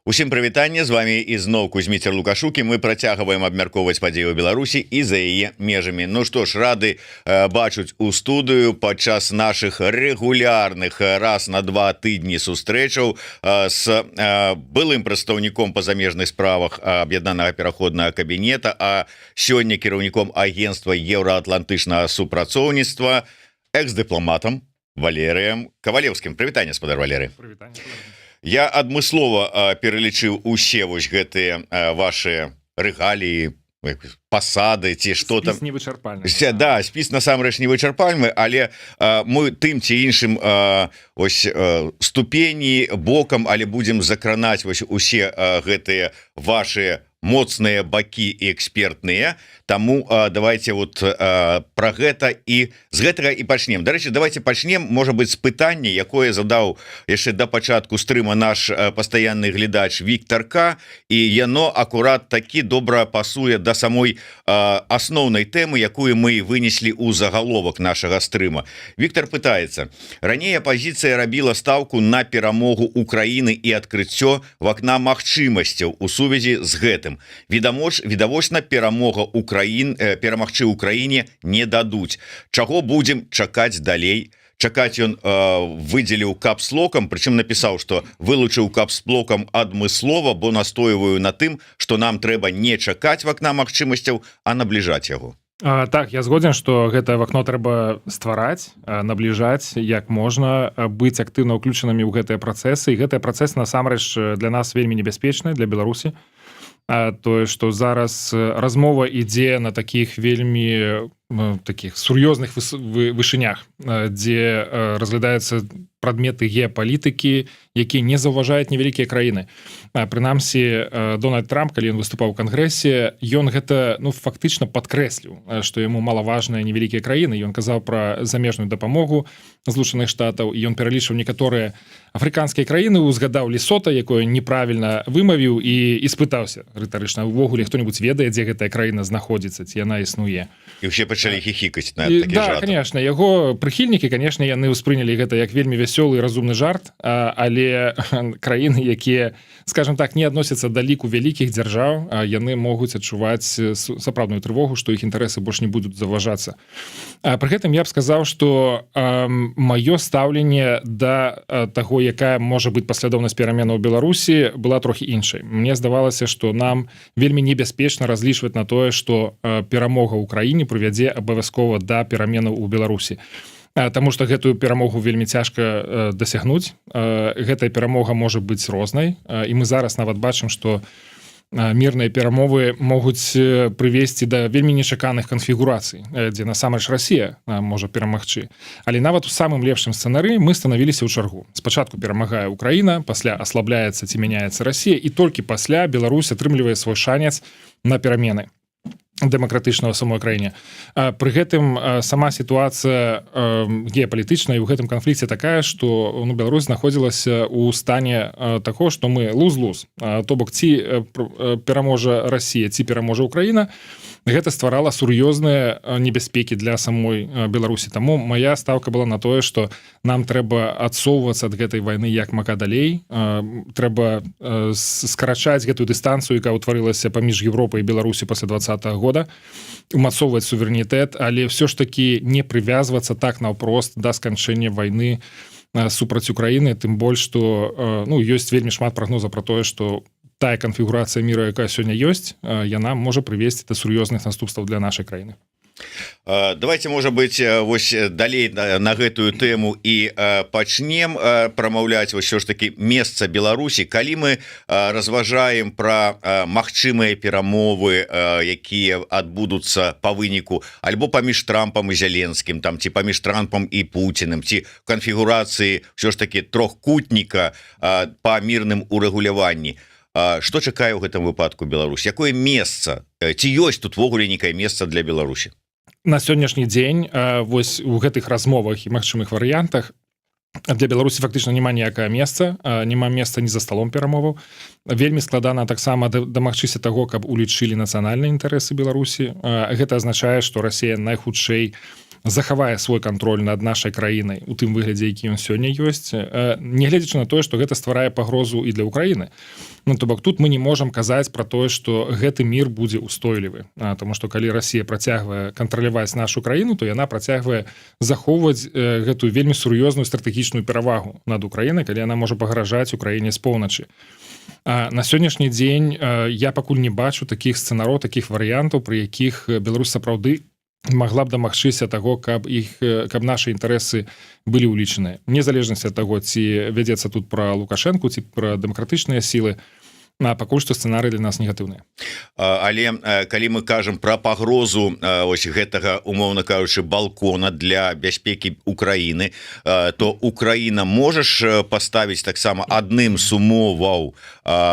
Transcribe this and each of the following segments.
Усім прывітанне, з вами ізноў Кузьміцер Лукашук, і мы працягваем абмяркоўваць падзеі ў Беларусі і за яе межамі. Ну што ж, рады бачыць у студыю падчас нашых рэгулярных раз на 2 тыдні сустрэчаў з былым прадстаўніком па замежных справах аб'яднанага пераходнага кабінета, а сёння кіраўніком агенцтва еўраатлантычнага супрацоўніцтва, экс-дыпламатам Валерыем Кавалеўскім. Прывітанне, спадар Валерый. Прывітанне. Я адмыслова пералічыў усе вось гэтыя ваши рэгаліі, пасады ці што там. Спіс невычарпальны. Да, спіс насамрэч невычарпальны, але мы тым ці іншым ось ступені бокам, але будзем закранаць вось усе гэтыя ваши моцныя бакі і экспертныя. Таму давайте вот про гэта і з гэтага і пачнем. Дарэчы, давайте пачнем, можа быть, з пытання, якое задаў яшчэ да пачатку стрыма наш пастаянны глядач Віктор К, і яно акурат такі добра пасуе да самой асноўнай тэмы, якую мы вынеслі ў загаловак нашага стрыма. Віктор пытаецца: раней апазіцыя рабіла стаўку на перамогу Украіны і адкрыццё вакна магчымасцяў у сувязі з гэтым. Відавочна, перамога перамагчы Украіне не дадуць. Чаго будзем чакаць далей? Чакаць ён выдзеліў капслокам, прычым напісаў, што вылучыў капслокам адмыслова, бо настойваю на тым, што нам трэба не чакаць вакна магчымасцяў, а набліжаць яго. Так, я згоден, што гэтае вакно трэба ствараць, набліжаць як можна, быць актыўна ўключанымі ў гэтыя працэсы. І гэтыя працэсы насамрэч для нас вельмі небяспечныя, для Беларусі. Тое, што зараз размова ідзе на такіх вельмі таких сур'ёзных вышынях, дзе разглядаюцца прадметы геапалітыкі, якія не заўважаюць невялікія краіны. Прынамсі, Дональд Трамп, калі ён выступаў у Кангрэсе, ён гэта фактычна падкрэсліў, што яму малаважныя невялікія краіны. Ён казаў пра замежную дапамогу Злучаных Штатаў, і ён пералічыў некаторыя афрыканскія краіны, узгадаў Лесота, якое неправільна вымавіў, і спытаўся рытарычна: увогуле хто-небудзь ведае, дзе гэтая краіна знаходзіцца, ці яна існуе. І ўсе пачалі хіхікаць на такі жарт. Да, конечно, яго прыхільнікі, конечно, яны ўспрынялі гэта як вельмі вясёлы і разумны жарт, але краіны, якія, скажем так, не адносяцца да ліку вялікіх дзяржаў, яны могуць адчуваць сапраўдную трывогу, што іх інтарэсы больш не будуць заўважацца. Пры гэтым я б сказаў, што маё стаўленне да таго, якая можа быць паслядоўнасць пераменаў у Беларусі, была трохі іншай. Мне здавалася, што нам вельмі небяспечна разлічваць на тое, што перамога ў краіне прывядзе абавязкова да пераменаў у Беларусі. Таму што гэтую перамогу вельмі цяжка дасягнуць. Гэтая перамога можа быць рознай, і мы зараз нават бачым, што мірныя перамовы могуць прывесці да вельмі нечаканых канфігурацый, дзе насамрэч Расія можа перамагчы. Але нават у самым лепшым сцэнарыі мы станавіліся ў чаргу. Спачатку перамагае Украіна, пасля аслабляецца ці мяняецца Расія, і толькі пасля Беларусь атрымлівае свой шанец на перамены дэмакратычна ў самой краіне. Пры гэтым сама сітуацыя геапалітычная і ў гэтым канфлікце такая, што Беларусь знаходзілася ў стане таго, што мы луз-луз. То бок, ці пераможа Расія, ці пераможа Украіна, гэта стварала сур'ёзныя небяспекі для самой Беларусі. Таму моя стаўка была на тое, што нам трэба адсоўвацца ад гэтай вайны як мага далей. Трэба скарачаць гэтую дыстанцыю, якая ўтварылася паміж Европай і Беларусі пасля 20-го года, умацоўваць суверэнітэт, але ўсё ж такі не прывязвацца так наўпрост да сканчэння вайны супраць Украіны, тым больш, што ёсць вельмі шмат прагнозаў пра тое, што тая канфігурацыя міра, якая сёння ёсць, яна можа прывесці да сур'ёзных наступстваў для нашай краіны. Давайте, можа быть, вось далей на гэтую тэму і пачнем прамаўляць ўсё ж такі месца Беларусі. Калі мы разважаем пра магчымыя перамовы, якія адбудуцца па выніку альбо паміж Трампам і Зеленскім, там, ці паміж Трампам і Пуціным, ці канфігурацыі ўсё ж такі трохкутніка па мірным урэгуляванні, што чакае ў гэтым выпадку Беларусь? Якое месца? Ці ёсць тут ввогуле нейкае месца для Беларусі? На сённяшні дзень вось у гэтых размовах і магчымых варыянтах для Беларусі фактычна няма ніякае месца, няма месца ні за сталом перамоваў. Вельмі складана таксама дамагчыся таго, каб улічылі нацыянальныя інтарэсы Беларусі. Гэта азначае, што Расія найхутчэй захавае свой кантроль над нашай краінай у тым выглядзе, які ён сёння ёсць, нягледзячы на тое, што гэта стварае пагрозу і для Украіны. Ну, то бок тут мы не можам казаць пра тое, што гэты мір будзе устойлівы, таму што калі Расія працягвае кантраляваць нашу краіну, то яна працягвае захоўваць гэтую вельмі сур'ёзную стратэгічную перавагу над Украінай, калі яна можа пагражаць Украіне з поўначы. На сённяшні дзень я пакуль не бачу такіх сцэнароў, такіх варыянтаў, пры якіх Беларусь сапраўды магла б дамагчыся таго, каб нашы інтарэсы былі ўлічаныя. Незалежнасць ад таго, ці вядзецца тут пра Лукашэнку, ці пра дэмакратычныя сілы, пакуль што сцэнарый для нас негатыўны. Але калі мы кажам пра пагрозу ось гэтага, умоўна кажучы, балкона для бяспекі Украіны, то Украіна можаш паставіць таксама адным з умоваў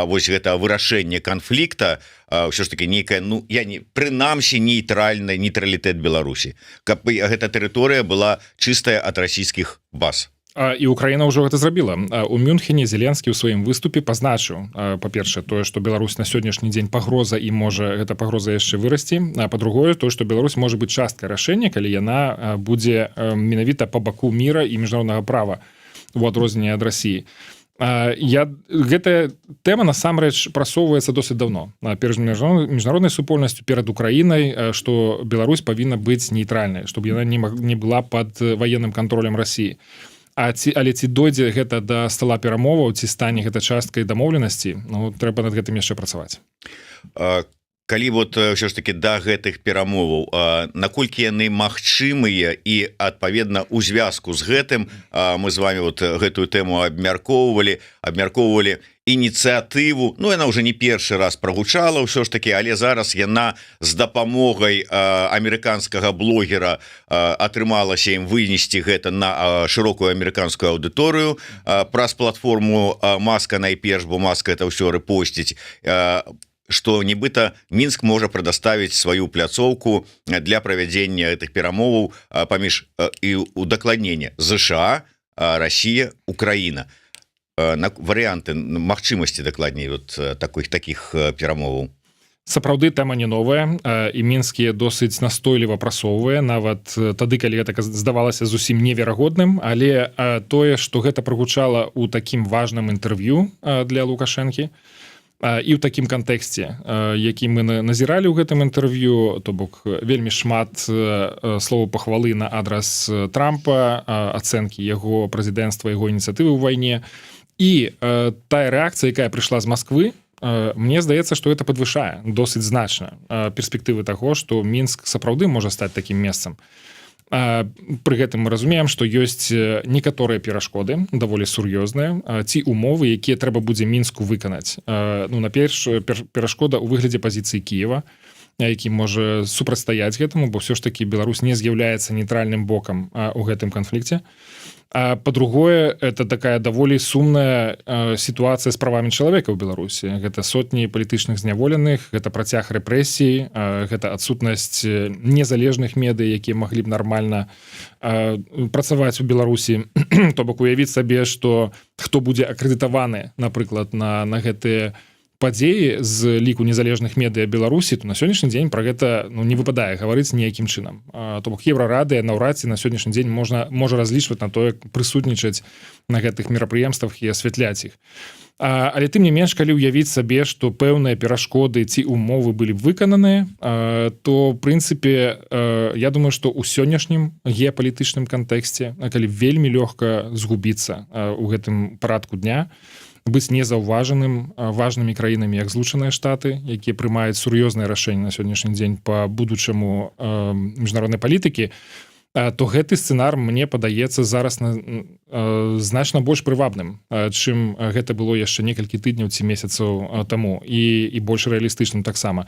вось гэта вырашэння канфлікта, ўсё ж таки нейкая, ну я не прынамсі нейтралітэт Беларусі, каб гэта тэрыторыя была чыстая ад расійскіх баз. І Украіна ўжо гэта зрабіла. У Мюнхене Зеленскі ў сваім выступе пазначыў, па-першае, тое, што Беларусь на сённяшні дзень пагроза і можа гэта пагроза яшчэ вырасці, а па-другое, тое, што Беларусь можа быць часткай рашэння, калі яна будзе менавіта па баку міра і міжнароднага права у адрозненне ад Расіі. Гэтая тэма насамрэч прасоўваецца досыць даўно перад міжнароднай супольнасцю, перад Украінай, што Беларусь павінна быць нейтральнай, чтобы яна не была пад ваенным кантролем Расіі. Але ці дойдзе гэта да стала перамоваў, ці стане гэта часткай дамоўленасці, ну, трэба над гэтым яшчэ працаваць. Калі вот ўсё ж таки да гэтых перамоваў, наколькі яны магчымыя і адпаведна у звязку з гэтым мы з вами вот гэтую тэму абмяркоўвалі ініцыятыву, ну яна уже не першы раз прагучала ўсё ж таки, але зараз яна з дапамогай амерыканскага блогера атрымалася ім вынесці гэта на шырокую амерыканскую аўдыторыю праз платформу Маска найперш, бо Маска это ўсё рэпосціць, што нібыта Мінск можа прадаставіць сваю пляцоўку для правядзення гэтых перамоваў паміж і удакладнення ЗША, Расія, Украіна. Варыянты магчымасці дакладней вот такіх перамоваў. Сапраўды тэма не новая, і Мінскі досыць настойліва прасоўвае, нават тады, калі гэта здавалася зусім неверагодным, але тое, што гэта прагучала ў такім важным інтэрв'ю для Лукашэнкі, і ў такім кантэксце, які мы назіралі ў гэтым інтэрв'ю, то бок вельмі шмат словаў пахвалы на адрас Трампа, ацэнкі яго прэзідэнцтва, яго ініцыятывы ў вайне, і тая рэакцыя, якая прыйшла з Масквы, мне здаецца, што гэта падвышае досыць значна перспектывы таго, што Мінск сапраўды можа стаць такім месцам. Пры гэтым мы разумеем, што ёсць некаторыя перашкоды, даволі сур'ёзныя, ці умовы, якія трэба будзе Мінску выканаць. Ну, наперш, перашкода ў выглядзе пазіцыі Кіева, які можа супрацьстаяць гэтаму, бо ўсё ж такі Беларусь не з'яўляецца нейтральным бокам у гэтым канфлікце. А па-другое, это такая даволі сумная сітуацыя з правамі чалавека ў Беларусі. Гэта сотні палітычных зняволеных, гэта працяг рэпрэсій, гэта адсутнасць незалежных медый, якія маглі б нармальна працаваць у Беларусі. То бок уявіць сабе, што хто будзе акрэдытаваны, напрыклад, на гэтыя падзеі з ліку незалежных медыя Беларусі, то на сённяшні дзень пра гэта не выпадае гаварыць ніякім чынам. То бок Еўрарадыя наўрад ці на сённяшні дзень можа разлічваць на тое, прысутнічаць на гэтых мерапрыемствах і асвятляць іх. Але тым не менш, калі ўявіць сабе, што пэўныя перашкоды ці умовы былі б выкананыя, то, в прынцыпе, я думаю, што ў сённяшнім геапалітычным кантэксце, калі вельмі лёгка згубіцца ў гэтым парадку дня, быць незаўважаным важнымі краінамі, як Злучаныя Штаты, якія прымаюць сур'ёзныя рашэнні на сённяшні дзень па будучаму міжнароднай палітыкі, то гэты сцэнар, мне падаецца, зараз значна больш прывабным, чым гэта было яшчэ некалькі тыдняў ці месяцаў таму, і больш рэалістычным таксама.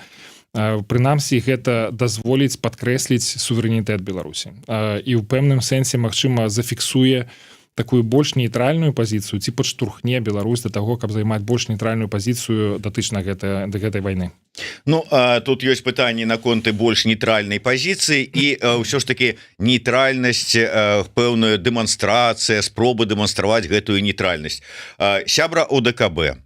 Прынамсі, гэта дазволіць падкрэсліць суверэнітэт Беларусі. І ў пэўным сэнсе, магчыма, зафіксуе такую больш нейтральную пазіцыю, ці падштурхне Беларусь да таго, каб займаць больш нейтральную пазіцыю датычна да гэтай вайны. Ну, тут ёсць пытанні наконт больш нейтральнай пазіцыі і ўсё ж таки нейтральнасць, пэўная дэманстрацыя, спробы дэманстраваць гэтую нейтральнасць. Сябра ОДКБ,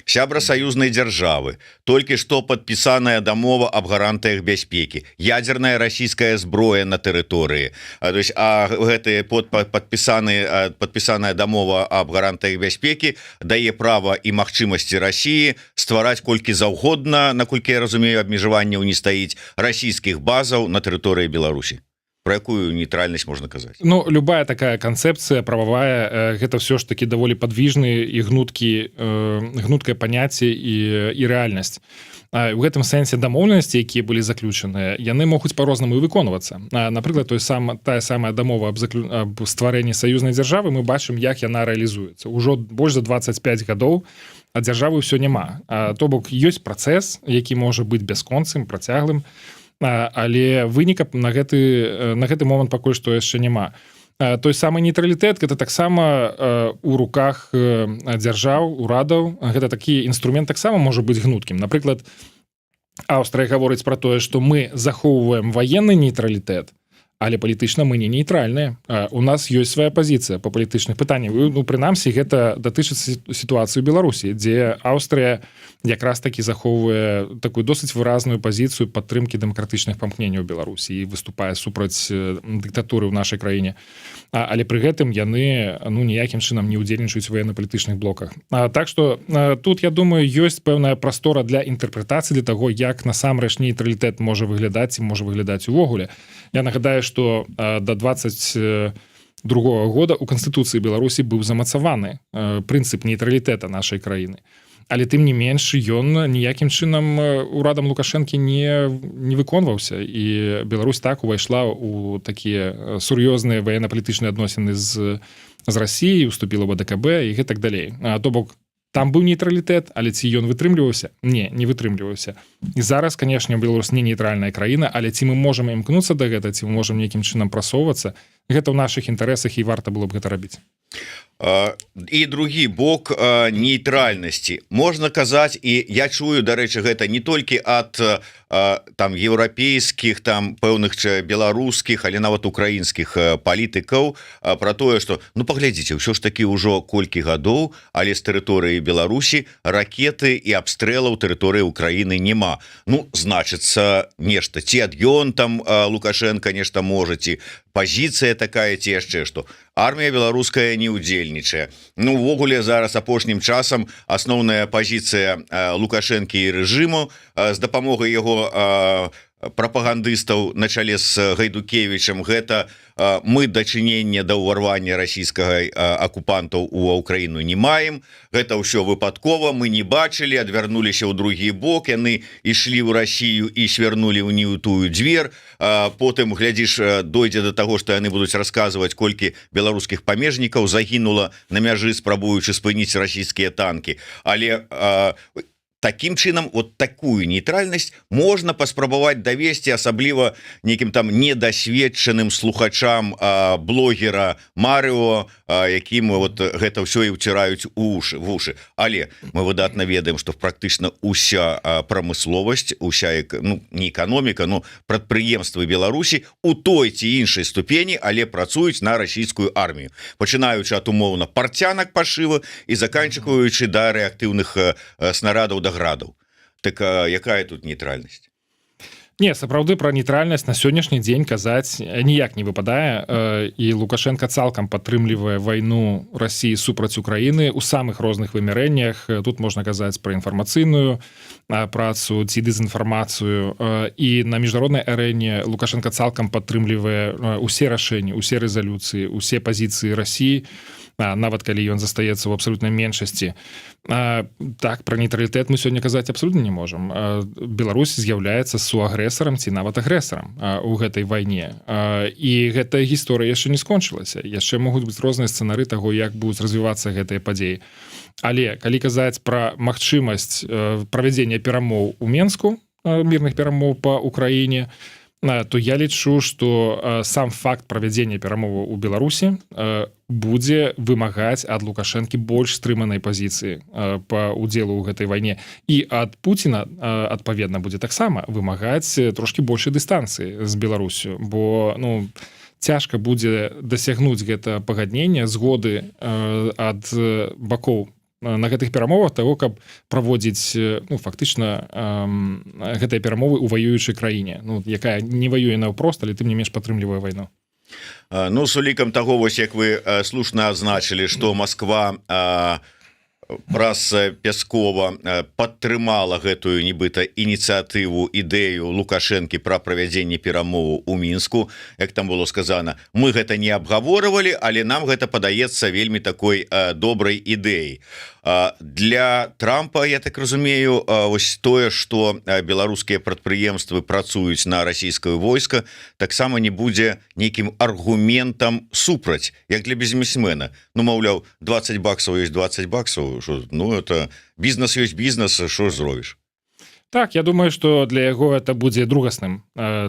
сябра саюзнай дзяржавы, толькі што падпісаная дамова аб гарантыях бяспекі, ядзерная расійская зброя на тэрыторыі, то есть гэты падпісаная дамова аб гарантыях бяспекі дае права і магчымасці Расіі ствараць колькі заўгодна, наколькі я разумею, абмежаванняў не стаіць расійскіх базаў на тэрыторыі Беларусі. Про якую нейтральнасць можна казаць? Ну, любая такая канцэпцыя прававая, гэта ўсё ж такі даволі падвіжны і гнуткае паняцце і рэальнасць. У гэтым сэнсе дамоўленасці, якія былі заключаныя, яны могуць па-рознаму і выконвацца. Напрыклад, тая самая дамова аб стварэнні саюзнай дзяржавы, мы бачым, як яна рэалізуецца. Ужо больш за 25 гадоў а дзяржавы ўсё няма. То бок ёсць працэс, які можа быць бясконцым, працяглым, але выніка на гэты момант пакуль што яшчэ няма. Той самы нейтралітэт гэта таксама у руках дзяржаў, урадаў. Гэта такі інструмент таксама можа быць гнуткім. Напрыклад, Аўстрыя гаворыць пра тое, што мы захоўваем ваенны нейтралітэт, але палітычна мы не нейтральныя. У нас ёсць свая пазіцыя па палітычных пытаннях. Ну, прынамсі, гэта датычыцца сітуацыі ў Беларусі, дзе Аўстрыя якраз такі захоўвае такую досыць выразную пазіцыю падтрымкі дэмакратычных памкненняў Беларусі і выступае супраць дыктатуры ў нашай краіне. Але пры гэтым яны ніякім чынам не ўдзельнічаюць у военно-палітычных блоках. Так што тут, я думаю, ёсць пэўная прастора для інтэрпрэтацыі, для таго, як насамрэч нейтралітэт можа выглядаць і можа выглядаць увогуле. Я нагадаю, што да 22 года у Канстытуцыі Беларусі быў замацаваны прынцып нейтралітэта нашай краіны. Але тым не менш ён ніякім чынам урадам Лукашэнкі не выконваўся, і Беларусь так увайшла ў такія сур'ёзныя военно-палітычныя адносіны з Расіяй, уступіла в АДКБ і гэтак далей. То бок там быў нейтралітэт, але ці ён вытрымліваўся? Не вытрымліваўся. І зараз, канешне, Беларусь не нейтральная краіна, але ці мы можам імкнуцца да гэта, ці мы можам нейкім чынам прасоўвацца, гэта ў нашых інтарэсах і варта было б гэта рабіць. І другі бок нейтральнасці можна казаць, і я чую, дарэчы, гэта не толькі ад там еўрапейскіх, там пэўных беларускіх, але нават украінскіх палітыкаў про тое, што ну паглядзіце, ўсё ж такі ўжо колькі гадоў, але з тэрыторыі Беларусі ракеты і абстрэлаў тэрыторыі Украіны няма. Ну, значыцца, нешта ці ад'ён там Лукашенко нешта можа, ці пазіцыя такая, ці яшчэ што. Армія беларуская не ўдзельнічае. Ну, увогуле зараз апошнім часам асноўная пазіцыя Лукашэнкі і рэжыму з дапамогай яго прапагандыстаў на чале з Гайдукевічам гэта мы дачынення да ўварвання расійскага акупантаў у Украіну не маем, гэта ўсё выпадкова, мы не бачылі, адвярнуліся ў другі бок, яны ішлі ў Расію і свярнулі ў не ў тую дзвер, потым, глядзіш, дойдзе да таго, што яны будуць расказваць, колькі беларускіх памежнікаў загінула на мяжы, спрабуючы спыніць расійскія танкі, але таким чынам вот такую нейтральнасць можна паспрабаваць давесці, асабліва нейкім там недасведчаным слухачам блогера Марыо, якім вот гэта ўсё і ўціраюць у вушы. Але мы выдатна ведаем, што практычна ўся прамысловасць, уся не эканоміка, но прадпрыемствы Беларусі у той ці іншай ступені, але працуюць на расійскую армію, пачынаючы ад умоўна парцянак пашыва і заканчваючы да рэактыўных снарадаў да градаў. Так якая тут нейтральнасць? Не, сапраўды пра нейтральнасць на сённяшні дзень казаць ніяк не выпадае, і Лукашенко цалкам падтрымлівае вайну Расіі супраць Украіны ў самых розных вымярэннях. Тут можна казаць пра інфармацыйную працу ці дэзінфармацыю, і на міжнароднай арэне Лукашенко цалкам падтрымлівае усе рашэнні, усе рэзалюцыі, усе пазіцыі Расіі, нават калі ён застаецца ў абсалютнай меншасці. Так, пра нейтралітэт мы сёння казаць абсалютна не можам. Беларусь з'яўляецца суагрэсарам ці нават агрэсарам у гэтай вайне. І гэтая гісторыя яшчэ не скончылася. Яшчэ могуць быць розныя сцэнары таго, як будуць развівацца гэтыя падзеі. Але калі казаць пра магчымасць правядзення перамоў у Менску, мірных перамоў па Украіне, то я лічу, што сам факт правядзення перамоваў у Беларусі будзе вымагаць ад Лукашэнкі больш стрыманай пазіцыі па ўдзелу ў гэтай вайне. І ад Пуціна, адпаведна, будзе таксама вымагаць трошкі большай дыстанцыі з Беларусю, бо цяжка будзе дасягнуць гэта пагаднення, згоды ад бакоў на гэтых перамовах того, каб праводзіць фактычна гэтыя перамовы ў ваюючай краіне, якая не ваюе наўпрост, але тым не менш падтрымлівае вайну. Ну, с улікам таго, вось як вы слушна адзначылі, што Москва праз Пяскова падтрымала гэтую нібыта ініцыятыву, ідэю Лукашэнкі пра правядзенне перамоваў у Мінску. Як там было сказано, мы гэта не абгаворывалі, але нам гэта падаецца вельмі такой добрай ідэяй. Для Трампа, я так разумею, ось тое, што беларускія прадпрыемствы працуюць на расійскае войска, таксама не будзе нейкім аргументам супраць, як для бізнесмена. Ну, маўляў, 20 баксаў ёсць 20 баксаў, ну, это бізнес ёсць бізнес, што зробіш? Так, я думаю, што для яго это будзе другасным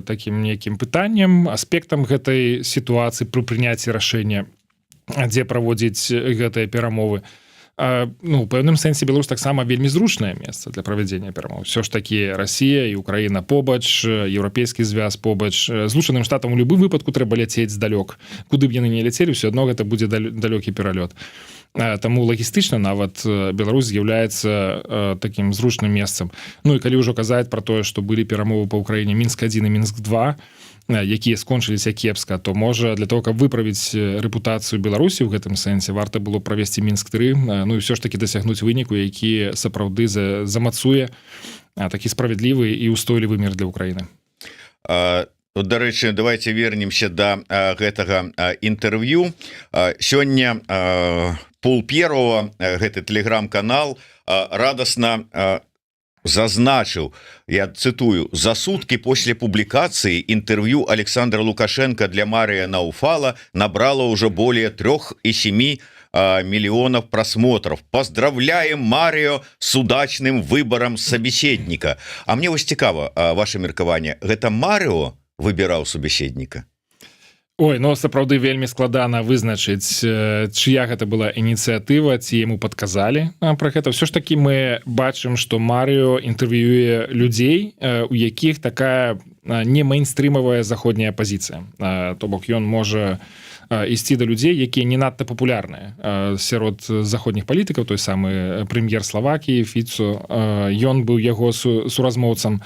такім нейкім пытаннем, аспектам гэтай сітуацыі пры прыняцці рашэння, дзе праводзіць гэтыя перамовы. Ну, у пэўным сэнсе Беларусь таксама вельмі зручнае месца для правядзення перамоў. Все ж такі Расія і Украіна побач, еўрапейскі звяз побач. Злучаным штатам у любым выпадку трэба ляцець здалёк. Куды б яны не ляцелі, все адно гэта будзе далёкі пералёт. Таму лагістычна нават Беларусь з'яўляецца такім зручным месцам. Ну і калі ўжо казаць пра тое, што былі перамовы па Ўкраіне Мінск-1 і Мінск-2, якія скончыліся кепска, то можа для того, каб выправіць рэпутацыю Беларусі ў гэтым сэнсе, варта было правесці Мінск-3, ну і ўсё ж таки дасягнуць выніку, які сапраўды замацуе такі справядлівы і ўстойлівы мір для Украіны. Дарэчы, давайте вернемся да гэтага інтэрв'ю. Сёння Пол Первого, гэты тэлеграм-канал, радасна зазначыў, я цитую: «За сутки после публикации интервью Александра Лукашенко для Мария Науфала набрало уже более 3,7 миллионов просмотров. Поздравляем Марио с удачным выбором собеседника». А мне вось цікава ваше меркаванне, гэта Марио выбіраў собеседника? Ой, ну сапраўды вельмі складана вызначыць, чыя гэта была ініцыятыва, ці яму падказалі пра гэта. Все ж таки мы бачым, што Марыо інтэрв'юе людзей, у якіх такая не мейнстрымавая заходняя пазіцыя. То бок ён можа ісці да людзей, якія не надта папулярныя сярод заходніх палітыкаў, той самы прэм'ер Славакіі Фіцо, ён быў яго суразмоўцам.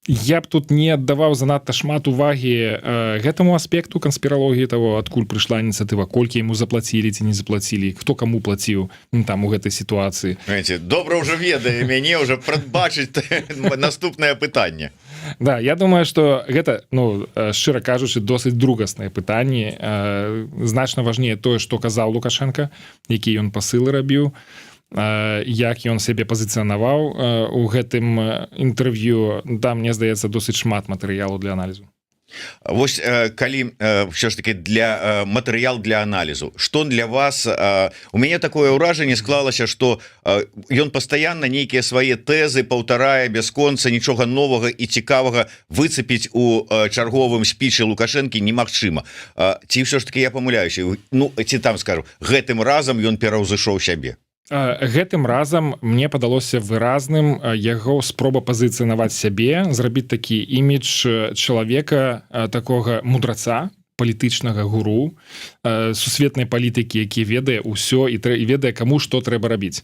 Я б тут не аддаваў занадта шмат увагі гэтаму аспекту канспіралогіі того, адкуль прыйшла ініцыятыва, колькі яму заплацілі ці не заплацілі, хто каму плаціў там у гэтай сітуацыі. Добра ўжо ведае мяне ўжо прадбачыць наступнае пытанне. Да, я думаю, што гэта, шчыра кажучы, досыць другасныя пытанні. Значна важнее тое, што казаў Лукашенко, які ён пасылы рабіў, як ён сябе пазіцыянаваў у гэтым інтэрв'ю. Там, мне здаецца, досыць шмат матэрыялу для аналізу. Вось калі все ж таки для матэрыял для аналізу, што для вас, у мяне такое ўражанне склалася, што ён пастаянна нейкія свае тэзы паўтарае бясконца, нічога новага і цікавага выцепіць у чарговым спічы Лукашэнкі немагчыма. Ці все ж таки я памыляюся, ну ці там скажу, гэтым разам ён пераўзышоў сябе? Гэтым разам мне падалося выразным яго спроба пазіцыянаваць сябе, зрабіць такі імідж чалавека, такога мудраца, палітычнага гуру, сусветнай палітыкі, які ведае ўсё і ведае, каму што трэба рабіць.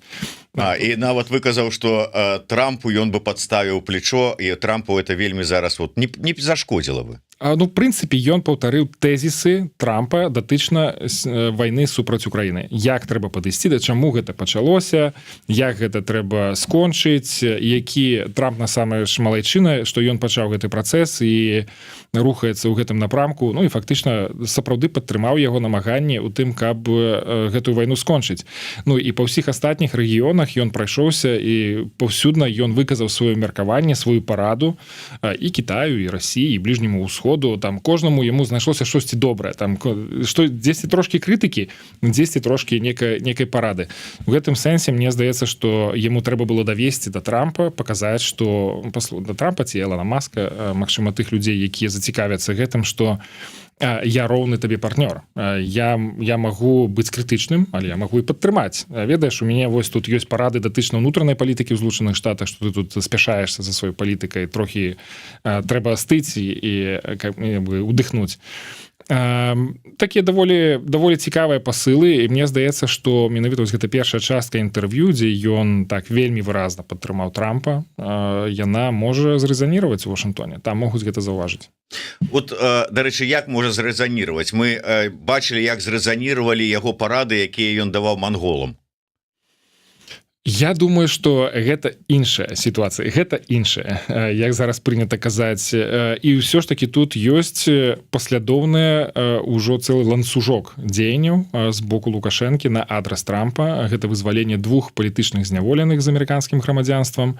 І нават выказаў, што Трампу ён бы падставіў плечо, і Трампу это вельмі зараз не зашкодзіла бы. Ну, в прынцыпе, ён паўтарыў тэзісы Трампа датычна вайны супраць Украіны. Як трэба падысці, да чаму гэта пачалося, як гэта трэба скончыць, які Трамп насамрэч малайчына, што ён пачаў гэты працэс і рухаецца ў гэтым напрамку. Ну і фактычна сапраўды падтрымаў яго намаганне ў тым, каб гэтую вайну скончыць. Ну і па ўсіх астатніх рэгіёнах ён прайшоўся і паўсюдна ён выказаў сваё меркаванне, сваю параду і Кітаю, і Расіі, і бліжняму ўсходу. Там кожнаму яму знайшлося штосьці добрае, там што дзесьці трошкі крытыкі, дзесьці трошкі некай парады. У гэтым сэнсе мне здаецца, што яму трэба было давесці да Трампа, паказаць, што да Трампа ці Элана Маска, магчыма, тых людзей, якія зацікавяцца гэтым, што я роўны табе партнёр. Я магу быць крытычным, але я магу і падтрымаць. Ведаеш, у мяне вось тут ёсць парады датычна ўнутранай палітыкі ў Злучаных Штатах, што ты тут спяшаешся за сваёй палітыкай, трохі трэба астыць і удыхнуць. Такія даволі цікавыя пасылы, і мне здаецца, што менавіта гэта першая частка інтэрв'ю, дзе ён так вельмі выразна падтрымаў Трампа, яна можа зрэзанировать у Вашынгтоне, там могуць гэта заўважыць. Вот, дарэчы, як можа зрэзанировать? Мы бачылі, як зрэзанировали яго парады, якія ён даваў манголам. Я думаю, што гэта іншая сітуацыя, гэта іншая, як зараз прынята казаць. І ўсё ж такі тут ёсць паслядоўны ўжо цэлы ланцужок дзеянняў з боку Лукашэнкі на адрас Трампа. Гэта вызваленне 2 палітычных зняволеных з амерыканскім грамадзянствам.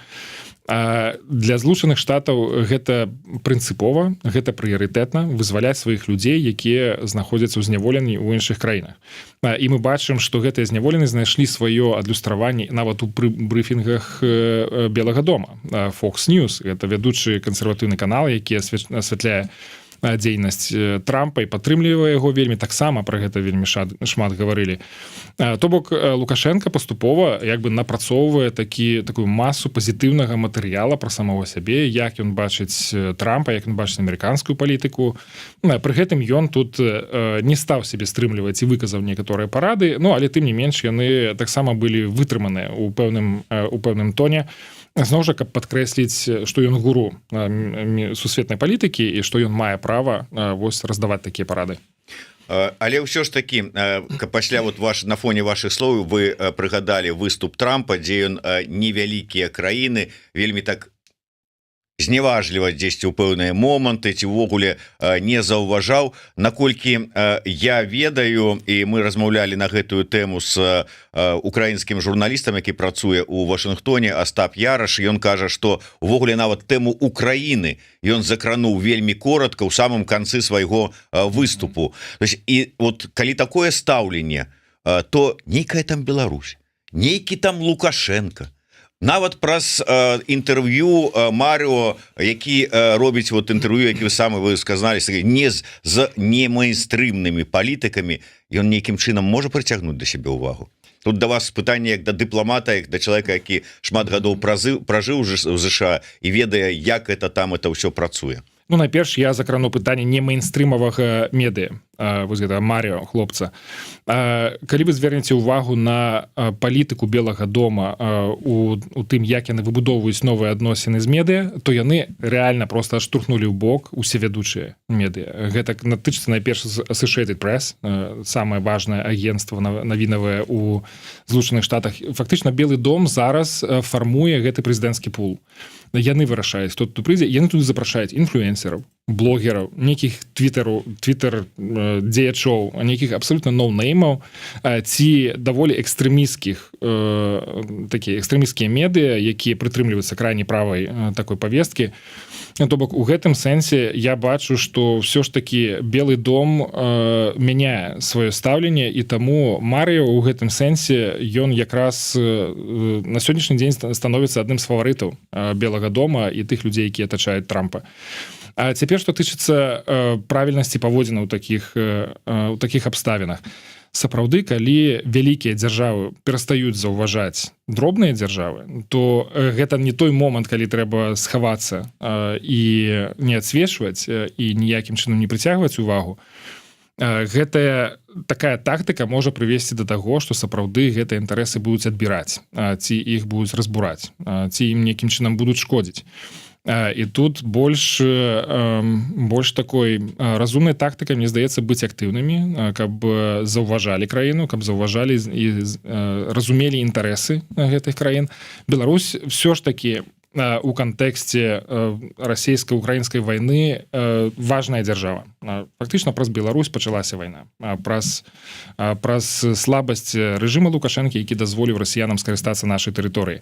Для Злучаных Штатаў гэта прынцыпова, гэта прыярытэтна вызваляць сваіх людзей, якія знаходзяцца ў зняволенні ў іншых краінах. І мы бачым, што гэтыя зняволены знайшлі сваё адлюстраванне нават у брыфінгах Белага дома. Fox News — гэта вядучы кансерватыўны канал, які асвятляе дзейнасць Трампа і падтрымлівае яго вельмі, таксама пра гэта вельмі шмат гаварылі. То бок Лукашенко паступова як бы напрацоўвае такую масу пазітыўнага матэрыяла пра самого сябе, як ён бачыць Трампа, як ён бачыць амерыканскую палітыку. Пры гэтым ён тут не стаў сябе стрымліваць і выказаў некаторыя парады, але тым не менш яны таксама былі вытрыманыя ў пэўным тоне. Зноў жа, каб падкрэсліць, што ён гуру сусветнай палітыкі і што ён мае права вось раздаваць такія парады. Але ўсё ж такі, пасля на фоне вашых слоў вы прыгадалі выступ Трампа, дзе ён невялікія краіны вельмі так зневажліва дзесьці ў пэўныя моманты ці ўвогуле не заўважаў. Наколькі я ведаю, і мы размаўлялі на гэтую тэму з украінскім журналістам, які працуе ў Вашынгтоне, Астап Яраш, ён кажа, што увогуле нават тэму Украіны ён закрануў вельмі коротка ў самым канцы свайго выступу. І вот калі такое стаўленне, то нейкая там Беларусь, нейкі там Лукашенко, нават праз інтэрв'ю Марыо, які робіць інтэрв'ю, які вы сказалі, не з немейнстрымнымі палітыкамі, ён нейкім чынам можа прыцягнуць да сябе ўвагу. Тут да вас пытанне як да дыпламата, як да чалавека, які шмат гадоў пражыў у ЗША і ведае, як это ўсё працуе. Найперш я закрану пытанне не мейнстрымавага медыа, вось гэта Марыо, хлопца. Калі вы звернеце ўвагу на палітыку Белага дома у тым, як яны выбудоўваюць новыя адносіны з медыа, то яны рэальна проста штурхнулі ў бок усе вядучыя медыа. Гэта натычыцца найперш з Associated Press, самае важнае агенцтва навінавае ў Злучаных Штатах. Фактычна Белы дом зараз фармуе гэты прэзідэнцкі пул. Яны вырашаюць, хто тут прыйдзе, яны туды запрашаюць інфлюэнсераў, блогераў, нейкіх твиттер дзеячоў, нейкіх абсолютно ноунеймаў, ці даволі экстрэмісцкіх экстрэмісцкія медыа, якія прытрымліваюцца крайне правай такой павесткі. То бок у гэтым сэнсе я бачу, што ўсё ж такі Белы дом мяняе сваё стаўленне, і таму Марыо ў гэтым сэнсе ён якраз на сённяшні дзень становіцца адным з фаварытаў Белага дома і тых людзей, якія атачаюць Трампа. А цяпер, што тычыцца правільнасці паводзінаў у такіх абставінах. Сапраўды, калі вялікія дзяржавы перастаюць заўважаць дробныя дзяржавы, то гэта не той момант, калі трэба схавацца і не адсвечваць і ніякім чынам не прыцягваць увагу. Гэтая такая тактыка можа прывесці да таго, што сапраўды гэтыя інтарэсы будуць адбіраць, ці іх будуць разбураць, ці ім нейкім чынам будуць шкодзіць. І тут больш такой разумнай тактыкай, мне здаецца, быць актыўнымі, каб заўважалі краіну, каб заўважалі і разумелі інтарэсы гэтых краін. Беларусь все ж такі у кантэксце расійска-украінскай вайны важная дзяржава. Фактычна праз Беларусь пачалася вайна. Праз слабасць рэжыма Лукашэнкі, які дазволіў расіянам скарыстацца нашай тэрыторыі.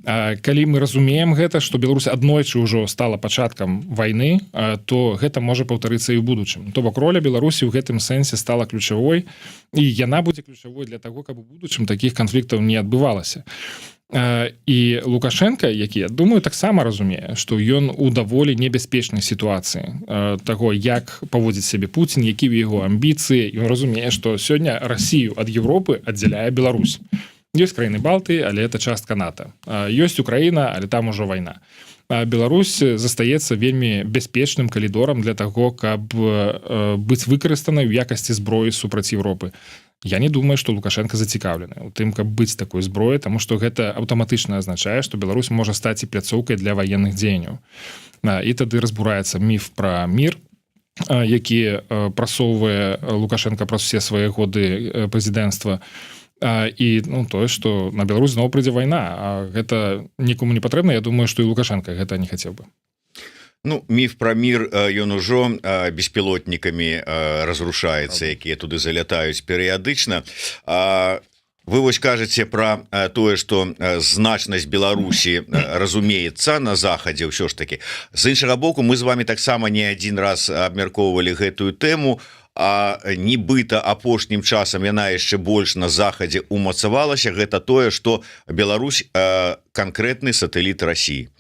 Калі мы разумеем гэта, што Беларусь аднойчы ўжо стала пачаткам вайны, то гэта можа паўтарыцца і ў будучым. То бок роля Беларусі ў гэтым сэнсе стала ключавой, і яна будзе ключавой для таго, каб у будучым такіх канфліктаў не адбывалася. І Лукашенко, які, я думаю, таксама разумее, што ён у даволі небяспечнай сітуацыі таго, як паводзіць сябе Пуцін, які ў яго амбіцыі. Ён разумее, што сёння Расію ад Европы аддзяляе Беларусь. Ёсць краіны Балты, але это частка НАТО. Ёсць Украіна, але там ужо вайна. Беларусь застаецца вельмі бяспечным калідорам для таго, каб быць выкарыстанай у якасці зброі супраць Европы. Я не думаю, што Лукашенко зацікаўлены у тым, каб быць такой зброяй, таму што гэта аўтаматычна азначае, што Беларусь можа стаць і пляцоўкай для ваенных дзеянняў. І тады разбураецца міф пра мір, які прасоўвае Лукашенко праз усе свае годы прэзідэнцтва. І тое, што на Беларусь зноў прыйдзе вайна, а гэта нікому не патрэбна. Я думаю, што і Лукашенко гэта не хацеў бы. Міф пра мір ён ужо беспілотнікамі разрушаецца, якія туды залятаюць перыядычна. Вы вось кажаце пра тое, што значнасць Беларусі разумеецца на захадзе ўсё ж такі. З іншага боку, мы з вами таксама не адзін раз абмяркоўвалі гэтую тэму, а нібыта апошнім часам яна яшчэ больш на захадзе умацавалася. Гэта тое, што Беларусь канкрэтны сатэліт Расіі.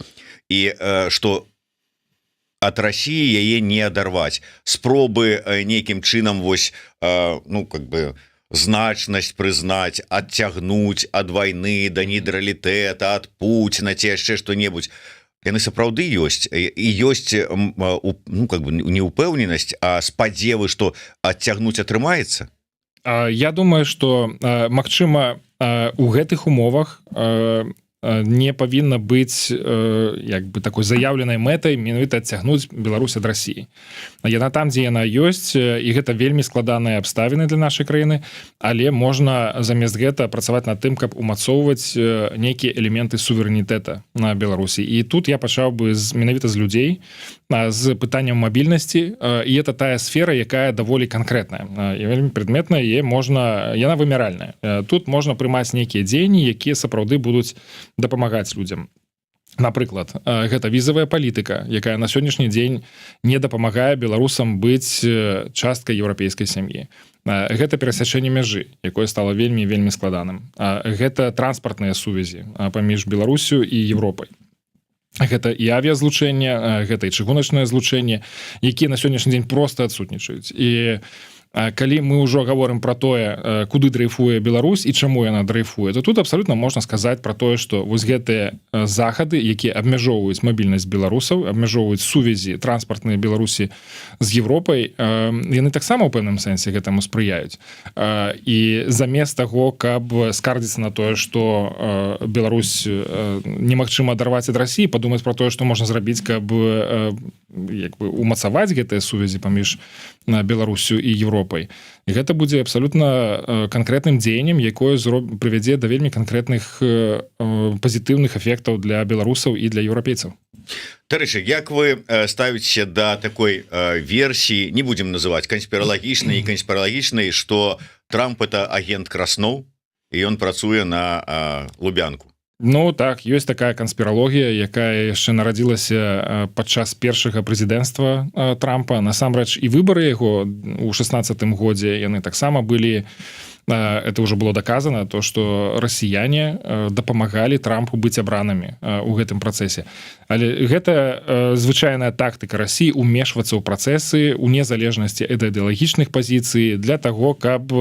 І што ад Расіі яе не адарваць. Спробы нейкім чынам вось, значнасць прызнаць, адцягнуць ад вайны да нейтралітэта, ад Пуціна ці яшчэ што-небудзь. Яны сапраўды ёсць. І ёсць не ўпэўненасць, а спадзевы, што адцягнуць атрымаецца. Я думаю, што магчыма у гэтых умовах не павінна быць такой заяўленай мэтай менавіта адцягнуць Беларусь ад Расіі. Яна там, дзе яна ёсць, і гэта вельмі складаныя абставіны для нашай краіны, але можна замест гэта працаваць над тым, каб умацоўваць нейкія элементы суверэнітэта на Беларусі. І тут я пачаў бы менавіта з людзей, з пытаннем мабільнасці, і это тая сфера, якая даволі канкрэтная і вельмі прадметная, яна вымяральная. Тут можна прымаць нейкія дзеянні, якія сапраўды будуць дапамагаць людзям. Напрыклад, гэта візавая палітыка, якая на сённяшні дзень не дапамагае беларусам быць часткай еўрапейскай сям'і. Гэта перасячэнне мяжы, якое стала вельмі складаным. Гэта транспартныя сувязі паміж Беларусю і Европай. Гэта і авіязлучэнне, гэта і чыгуначнае злучэнне, якія на сённяшні дзень проста адсутнічаюць. І калі мы ўжо гаворым пра тое, куды дрейфуе Беларусь і чаму яна дрейфуе, то тут абсалютна можна сказаць пра тое, што вось гэтыя захады, якія абмяжоўваюць мабільнасць беларусаў, абмяжоўваюць сувязі транспартныя Беларусі з Европай, яны таксама ў пэўным сэнсе гэтаму спрыяюць. І замест таго, каб скардзіцца на тое, што Беларусь немагчыма адарваць ад Расіі, падумаць пра тое, што можна зрабіць, каб умацаваць гэтыя сувязі паміж Беларусю і Европай. І гэта будзе абсалютна канкрэтным дзеяннем, якое прывядзе да вельмі канкрэтных пазітыўных эфектаў для беларусаў і для еўрапейцаў. Дарэчы, як вы ставіце да такой версіі, не будзем называць канспіралагічнай і канспіралагічнай, што Трамп это агент Красноў і ён працуе на Лубянку? Так, ёсць такая канспіралогія, якая яшчэ нарадзілася падчас першага прэзідэнцтва Трампа. Насамрэч, і выбары яго ў 16-м годзе яны таксама былі, это ўжо было даказана, то, што расіяне дапамагалі Трампу быць абранымі ў гэтым працэсе. Але гэта звычайная тактыка Расіі умешвацца ў працэсы ў незалежнасці ад ідэалагічных пазіцый для таго, каб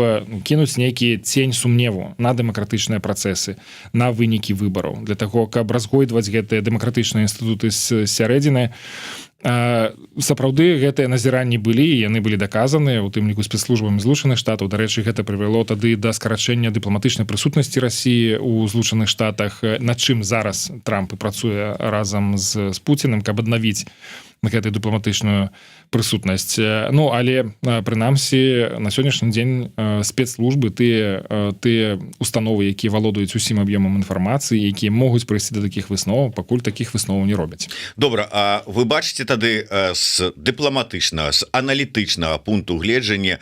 кінуць нейкі цень сумневу на дэмакратычныя працэсы, на вынікі выбараў, для таго, каб разгойдваць гэтыя дэмакратычныя інстытуты з сярэдзіны. Сапраўды гэтыя назіранні былі, яны былі даказаныя, у тым ліку спецслужбамі Злучаных Штатаў. Дарэчы, гэта прывяло тады да скарачэння дыпламатычнай прысутнасці Расіі ў Злучаных Штатах, над чым зараз Трамп працуе разам з Пуціным, каб аднавіць гэтую дыпламатычную прысутнасць. Але прынамсі на сённяшні дзень спецслужбы, тыя установы, якія валодаюць усім аб'ёмам інфармацыі, якія могуць прыйсці да такіх высноваў, пакуль такіх высноваў не робяць. Добра, а вы бачыце тады з дыпламатычнага, з аналітычнага пункту гледжання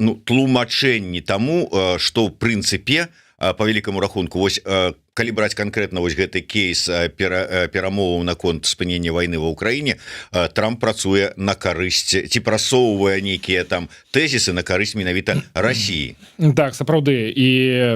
тлумачэнні таму, што ў прынцыпе по вялікаму рахунку, вось калі браць канкрэтна вось гэты кейс перамоваў наконт спынення вайны ва ўкраіне, Трамп працуе на карысць ці прасоўвае нейкія там тэзісы на карысць менавіта Расіі. Так, сапраўды, і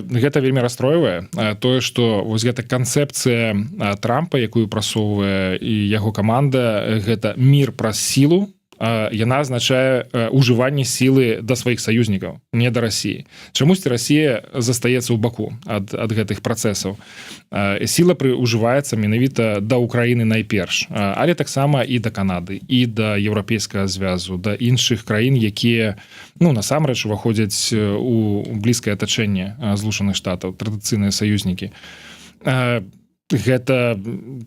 гэта вельмі расстройвае тое, што вось гэта канцэпцыя Трампа, якую прасоўвае і яго каманда, гэта мір праз сілу, яна азначае ужыванне сілы да сваіх саюзнікаў, не да Расіі. Чамусьці Расія застаецца ў баку ад гэтых працэсаў. Сіла ужываецца менавіта да Украіны найперш, але таксама і да Канады, і да еўрапейскага звязу, да іншых краін, якія насамрэч уваходзяць у блізкае атачэнне Злучаных Штатаў, традыцыйныя саюзнікі. Гэта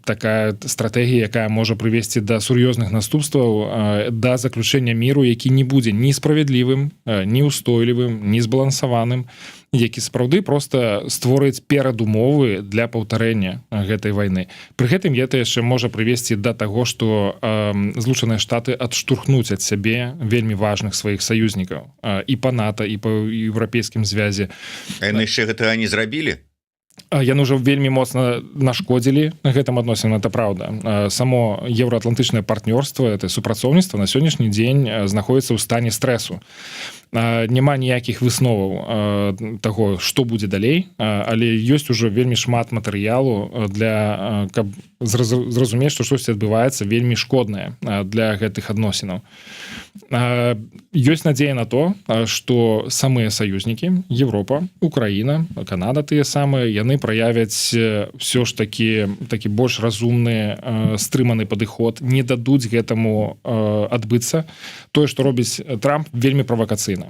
такая стратэгія, якая можа прывесці да сур'ёзных наступстваў, да заключэння міру, які не будзе ні справядлівым, ні ўстойлівым, ні збалансаваным, які сапраўды проста створыць перадумовы для паўтарэння гэтай вайны. Пры гэтым гэта яшчэ можа прывесці да таго, што Злучаныя Штаты адштурхнуць ад сябе вельмі важных сваіх саюзнікаў і па НАТО, і па еўрапейскім звязе. А яны яшчэ гэтага не зрабілі? Яны ўжо вельмі моцна нашкодзілі гэтым адносінам, это праўда. Само еўраатлантычнае партнёрства, это супрацоўніцтва на сённяшні дзень знаходіцца ў стане стрэсу. Няма ніякіх высноваў таго, што будзе далей, але ёсць ужо вельмі шмат матэрыялу для каб зразумець, што штосьці адбываецца вельмі шкоднае для гэтых адносінаў. Ёсць надзея на то, што самыя саюзнікі, Европа, Украіна, Канада тыя самыя, яны праявяць ўсё ж такі больш разумны, стрыманы падыход, не дадуць гэтаму адбыцца. Тое, што робіць Трамп, вельмі правакацыйна.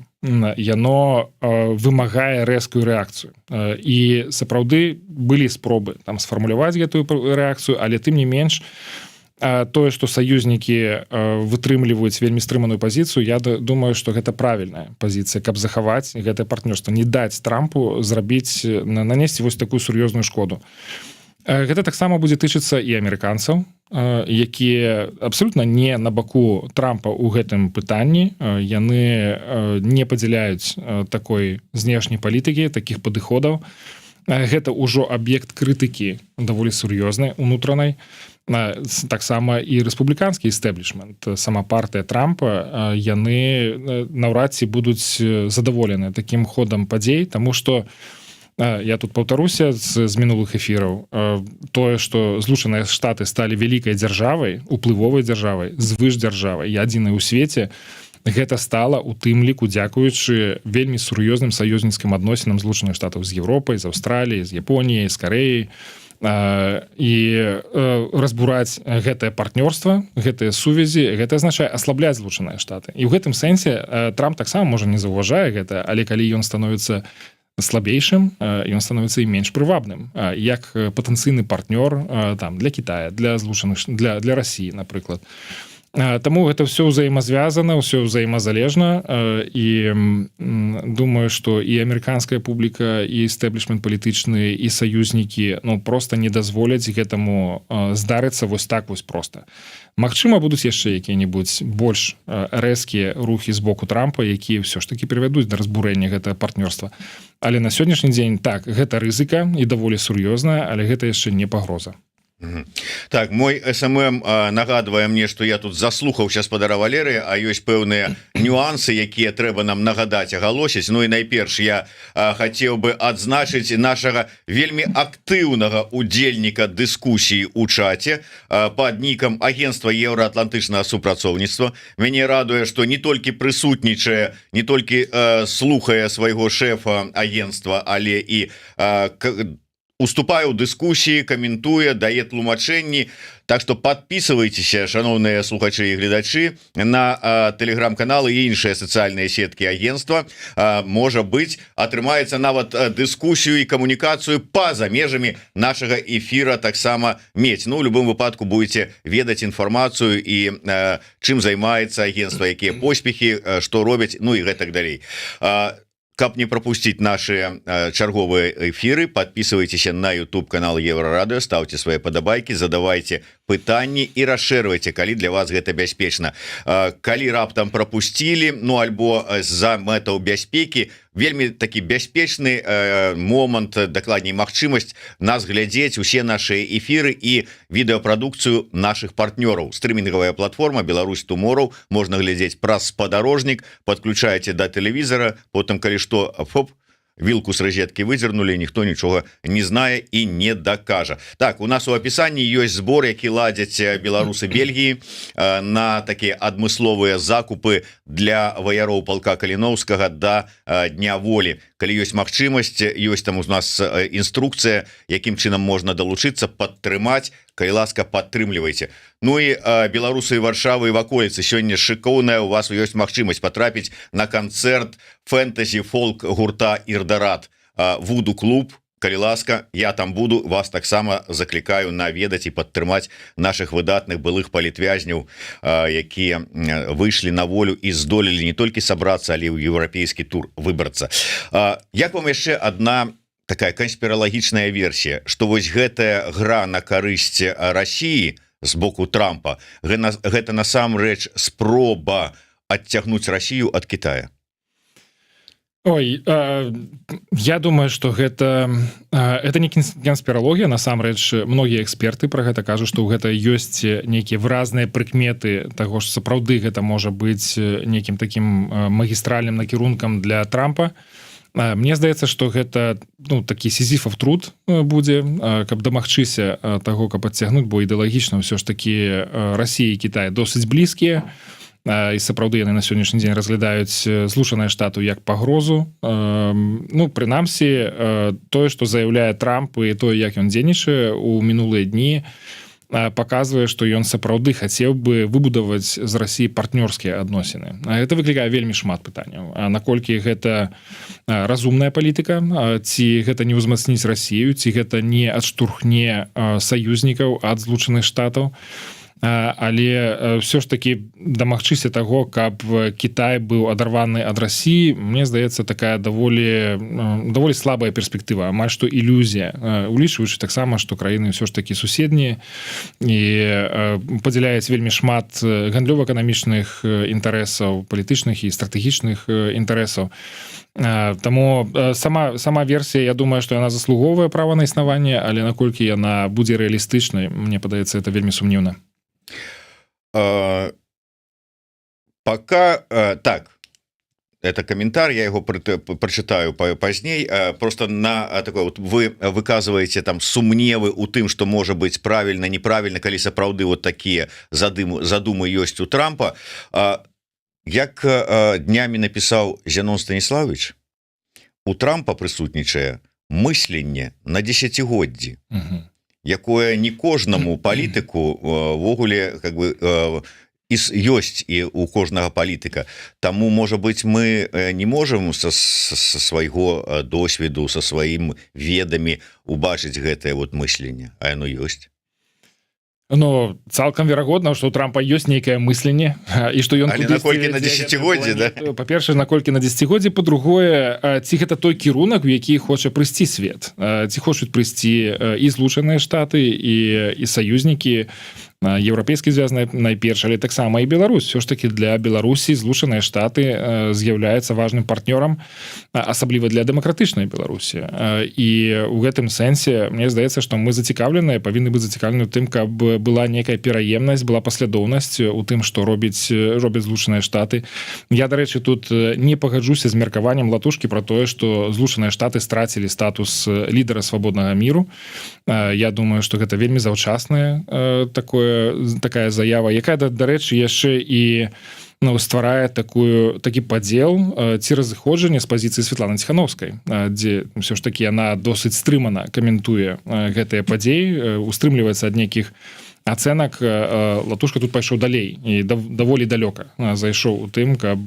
Яно вымагае рэзкую рэакцыю. І сапраўды былі спробы там сфармуляваць гэтую рэакцыю, але тым не менш, тое, што саюзнікі вытрымліваюць вельмі стрыманую пазіцыю, я думаю, што гэта правільная пазіцыя, каб захаваць гэтае партнёрства, не даць Трампу нанесці вось такую сур'ёзную шкоду. Гэта таксама будзе тычыцца і амерыканцаў, якія абсалютна не на баку Трампа ў гэтым пытанні. Яны не падзяляюць такой знешняй палітыкі, такіх падыходаў. Гэта ўжо аб'ект крытыкі даволі сур'ёзнай, унутранай. Таксама і рэспубліканскі эстеблішмент, сама партыя Трампа, яны наўрад ці будуць задаволены такім ходам падзей, таму што я тут паўтаруся з мінулых эфіраў, тое, што Злучаныя Штаты сталі вялікай дзяржавай, уплывовай дзяржавай, звышдзяржавай і адзінай у свеце, гэта стала у тым ліку дзякуючы вельмі сур'ёзным саюзніцкім адносінам Злучаных Штатаў з Еўропай, з Аўстраліяй, з Японіяй, з Карэяй. І разбураць гэтае партнёрства, гэтыя сувязі, гэта азначае аслабляць Злучаныя Штаты. І ў гэтым сэнсе Трамп таксама можа не заўважае гэта, але калі ён становіцца слабейшым, ён становіцца і менш прывабным, як патэнцыйны партнёр там для Китая, для Расіі, напрыклад. Таму гэта ўсё ўзаемазвязана, ўсё ўзаемазалежна, і думаю, што і амерыканская публіка, і эстэблішмент палітычны, і саюзнікі проста не дазволяць гэтаму здарыцца вось так вось проста. Магчыма, будуць яшчэ якія-небудзь больш рэзкія рухі з боку Трампа, якія ўсё ж такі прывядуць да разбурэння гэтага партнёрства. Але на сённяшні дзень так, гэта рызыка і даволі сур'ёзная, але гэта яшчэ не пагроза. Так, мой СММ нагадвае мне, што я тут заслухаў гаспадара Валерыя, а ёсць пэўныя нюансы, якія трэба нам нагадаць, агалосіць. Ну і найперш я хацеў бы адзначыць нашага вельмі актыўнага удзельніка дыскусіі ў чаце пад нікам агенцтва еўраатлантычнага супрацоўніцтва. Мяне радуе, што не толькі прысутнічае, не толькі слухае свайго шэфа агенцтва, але і уступае ў дыскусіі, каментуе, дае тлумачэнні. Так што подписывайтеся, шановныя слухачы і гледачы, на тэлеграм-каналы і іншыя сацыяльныя сеткі агенцтва. Можа быць, атрымаецца нават дыскусію і камунікацыю па-за межамі нашага эфіра таксама мець. Ну, у любым выпадку будете ведаць інфармацыю і чым займаецца агенцтва, якія поспехі, што робяць, ну і гэтак далей. Каб не пропустить наши чарговыя эфиры, подписывайтесь на YouTube канал Еврорадио, ставьте свои подобайки, задавайте пытанні і расширвайте, калі для вас гэта бяспечна. Калі раптам пропустили, ну альбо з-за мэтаў бяспекі, вельмі такі бяспечны момант, дакладней магчымасць нас глядзець усе наши эфиры і відэапрадукцыю наших партнёраў. Стрымінгавая платформа Беларусь Tomorrow, можна глядзець праз спадарожнік, подключаеце до телевізора, потым калі што, вилку с розетки выдернули, ніхто нічога не знае і не дакажа. Так, у нас у опісанні ёсць збор, які ладзяць беларусы Бельгіі на такія адмысловыя закупы для ваяроў палка Каліноўскага да Дня волі. Калі ёсць магчымасць, ёсць там у нас інструкцыя, якім чынам можна далучыцца, падтрымаць, калі ласка, падтрымлівайце. Ну і беларусы Варшавы і ваколіцы, сёння шыкоўная, у вас ёсць магчымасць патрапіць на канцэрт фэнтэзі-фолк гурта Ірдарат, вуду-клуб. Калі ласка, я там буду, вас таксама заклікаю наведаць і падтрымаць наших выдатных былых палітвязняў, якія выйшлі на волю і здолелі не толькі сабрацца, але ў еўрапейскі тур выбрацца. Як вам яшчэ одна такая канспіралагічная версія, што вось гэтая гра на карысць Расіі з боку Трампа, гэта насамрэч спроба адцягнуць Расію ад Китая? Ой, я думаю, что гэта не канспіралогія. Насамрэч, многія эксперты про гэта кажуць, што ў гэта ёсць нейкія выразныя прыкметы таго, што сапраўды гэта можа быць нейкім такім магістральным накірункам для Трампа. Мне здаецца, што гэта такі сізіфов труд будзе, каб дамагчыся таго, каб адцягнуць, бо ідэалагічна ўсё ж такі Расія і Кітай досыць блізкія, і сапраўды яны на сённяшні дзень разглядаюць Злучаныя Штаты як пагрозу. Прынамсі, тое, што заяўляе Трамп і тое, як ён дзейнічае ў мінулыя дні, паказвае, што ён сапраўды хацеў бы выбудаваць з Расіі партнёрскія адносіны. Гэта выклікае вельмі шмат пытанняў. Наколькі гэта разумная палітыка, ці гэта не ўзмацніць Расію, ці гэта не адштурхне саюзнікаў ад Злучаных Штатаў. Але ўсё ж такі дамагчыся таго, каб Кітай быў адарваны ад Расіі, мне здаецца, такая даволі слабая перспектыва, амаль што ілюзія, улічваючы таксама, што краіны ўсё ж такі суседнія і падзяляюць вельмі шмат гандлёва-эканамічных інтарэсаў, палітычных і стратэгічных інтарэсаў. Таму сама версія, я думаю, што яна заслугоўвае права на існаванне, але наколькі яна будзе рэалістычнай, мне падаецца, это вельмі сумнівна. Пока так, это комментарий, я его прочитаю поздней. Просто на такой вот вы выказываете там сумневы у тым, что может быть правильно, неправильно, калі сапраўды вот такие задумы ёсць у Трампа. Як днямі написал Зянон Станіславович, у Трампа прысутнічае мысленне на десятигоддзі. Якое не кожнаму палітыку ввогуле как бы ёсць і у кожнага палітыка. Таму, можа быць, мы не можам са свайго досведу, са сваім ведамі убачыць гэтае вот мысленне, а яно ёсць. Цалкам верагодна, што у Трампа ёсць нейкае мысленне, і што ён наколькі на десятигоддзі, да? Па-першае, наколькі на десятигоддзі, па-другое, ці гэта той кірунак, у які хоча прыйсці свет, ці хочуць прыйсці і Злучаныя Штаты, і саюзнікі, еўрапейскі звяз найперш, але таксама і Беларусь. Все ж таки для Беларусі Злучаныя Штаты з'яўляецца важным партнёрам, асабліва для дэмакратычнай Беларусі. І ў гэтым сэнсе мне здаецца, што мы зацікаўленыя, павінны быць зацікаўлены ў тым, каб была некая пераемнасць, была паслядоўнасць у тым, што робяць Злучаныя Штаты. Я, дарэчы, тут не пагаджуся з меркаваннем Латушкі про тое, што Злучаныя Штаты страцілі статус лідара свабоднага міру. Я думаю, што гэта вельмі заўчасная такая заява, якая, дарэчы, яшчэ і стварае такі падзел ці разыходжанне з пазіцыі Святланы Ціхановскай, дзе ўсё ж такі яна досыць стрымана каментуе гэтыя падзеі, устрымліваецца ад нейкіх ацэнак. Латушка тут пайшоў далей і даволі далёка зайшоў у тым, каб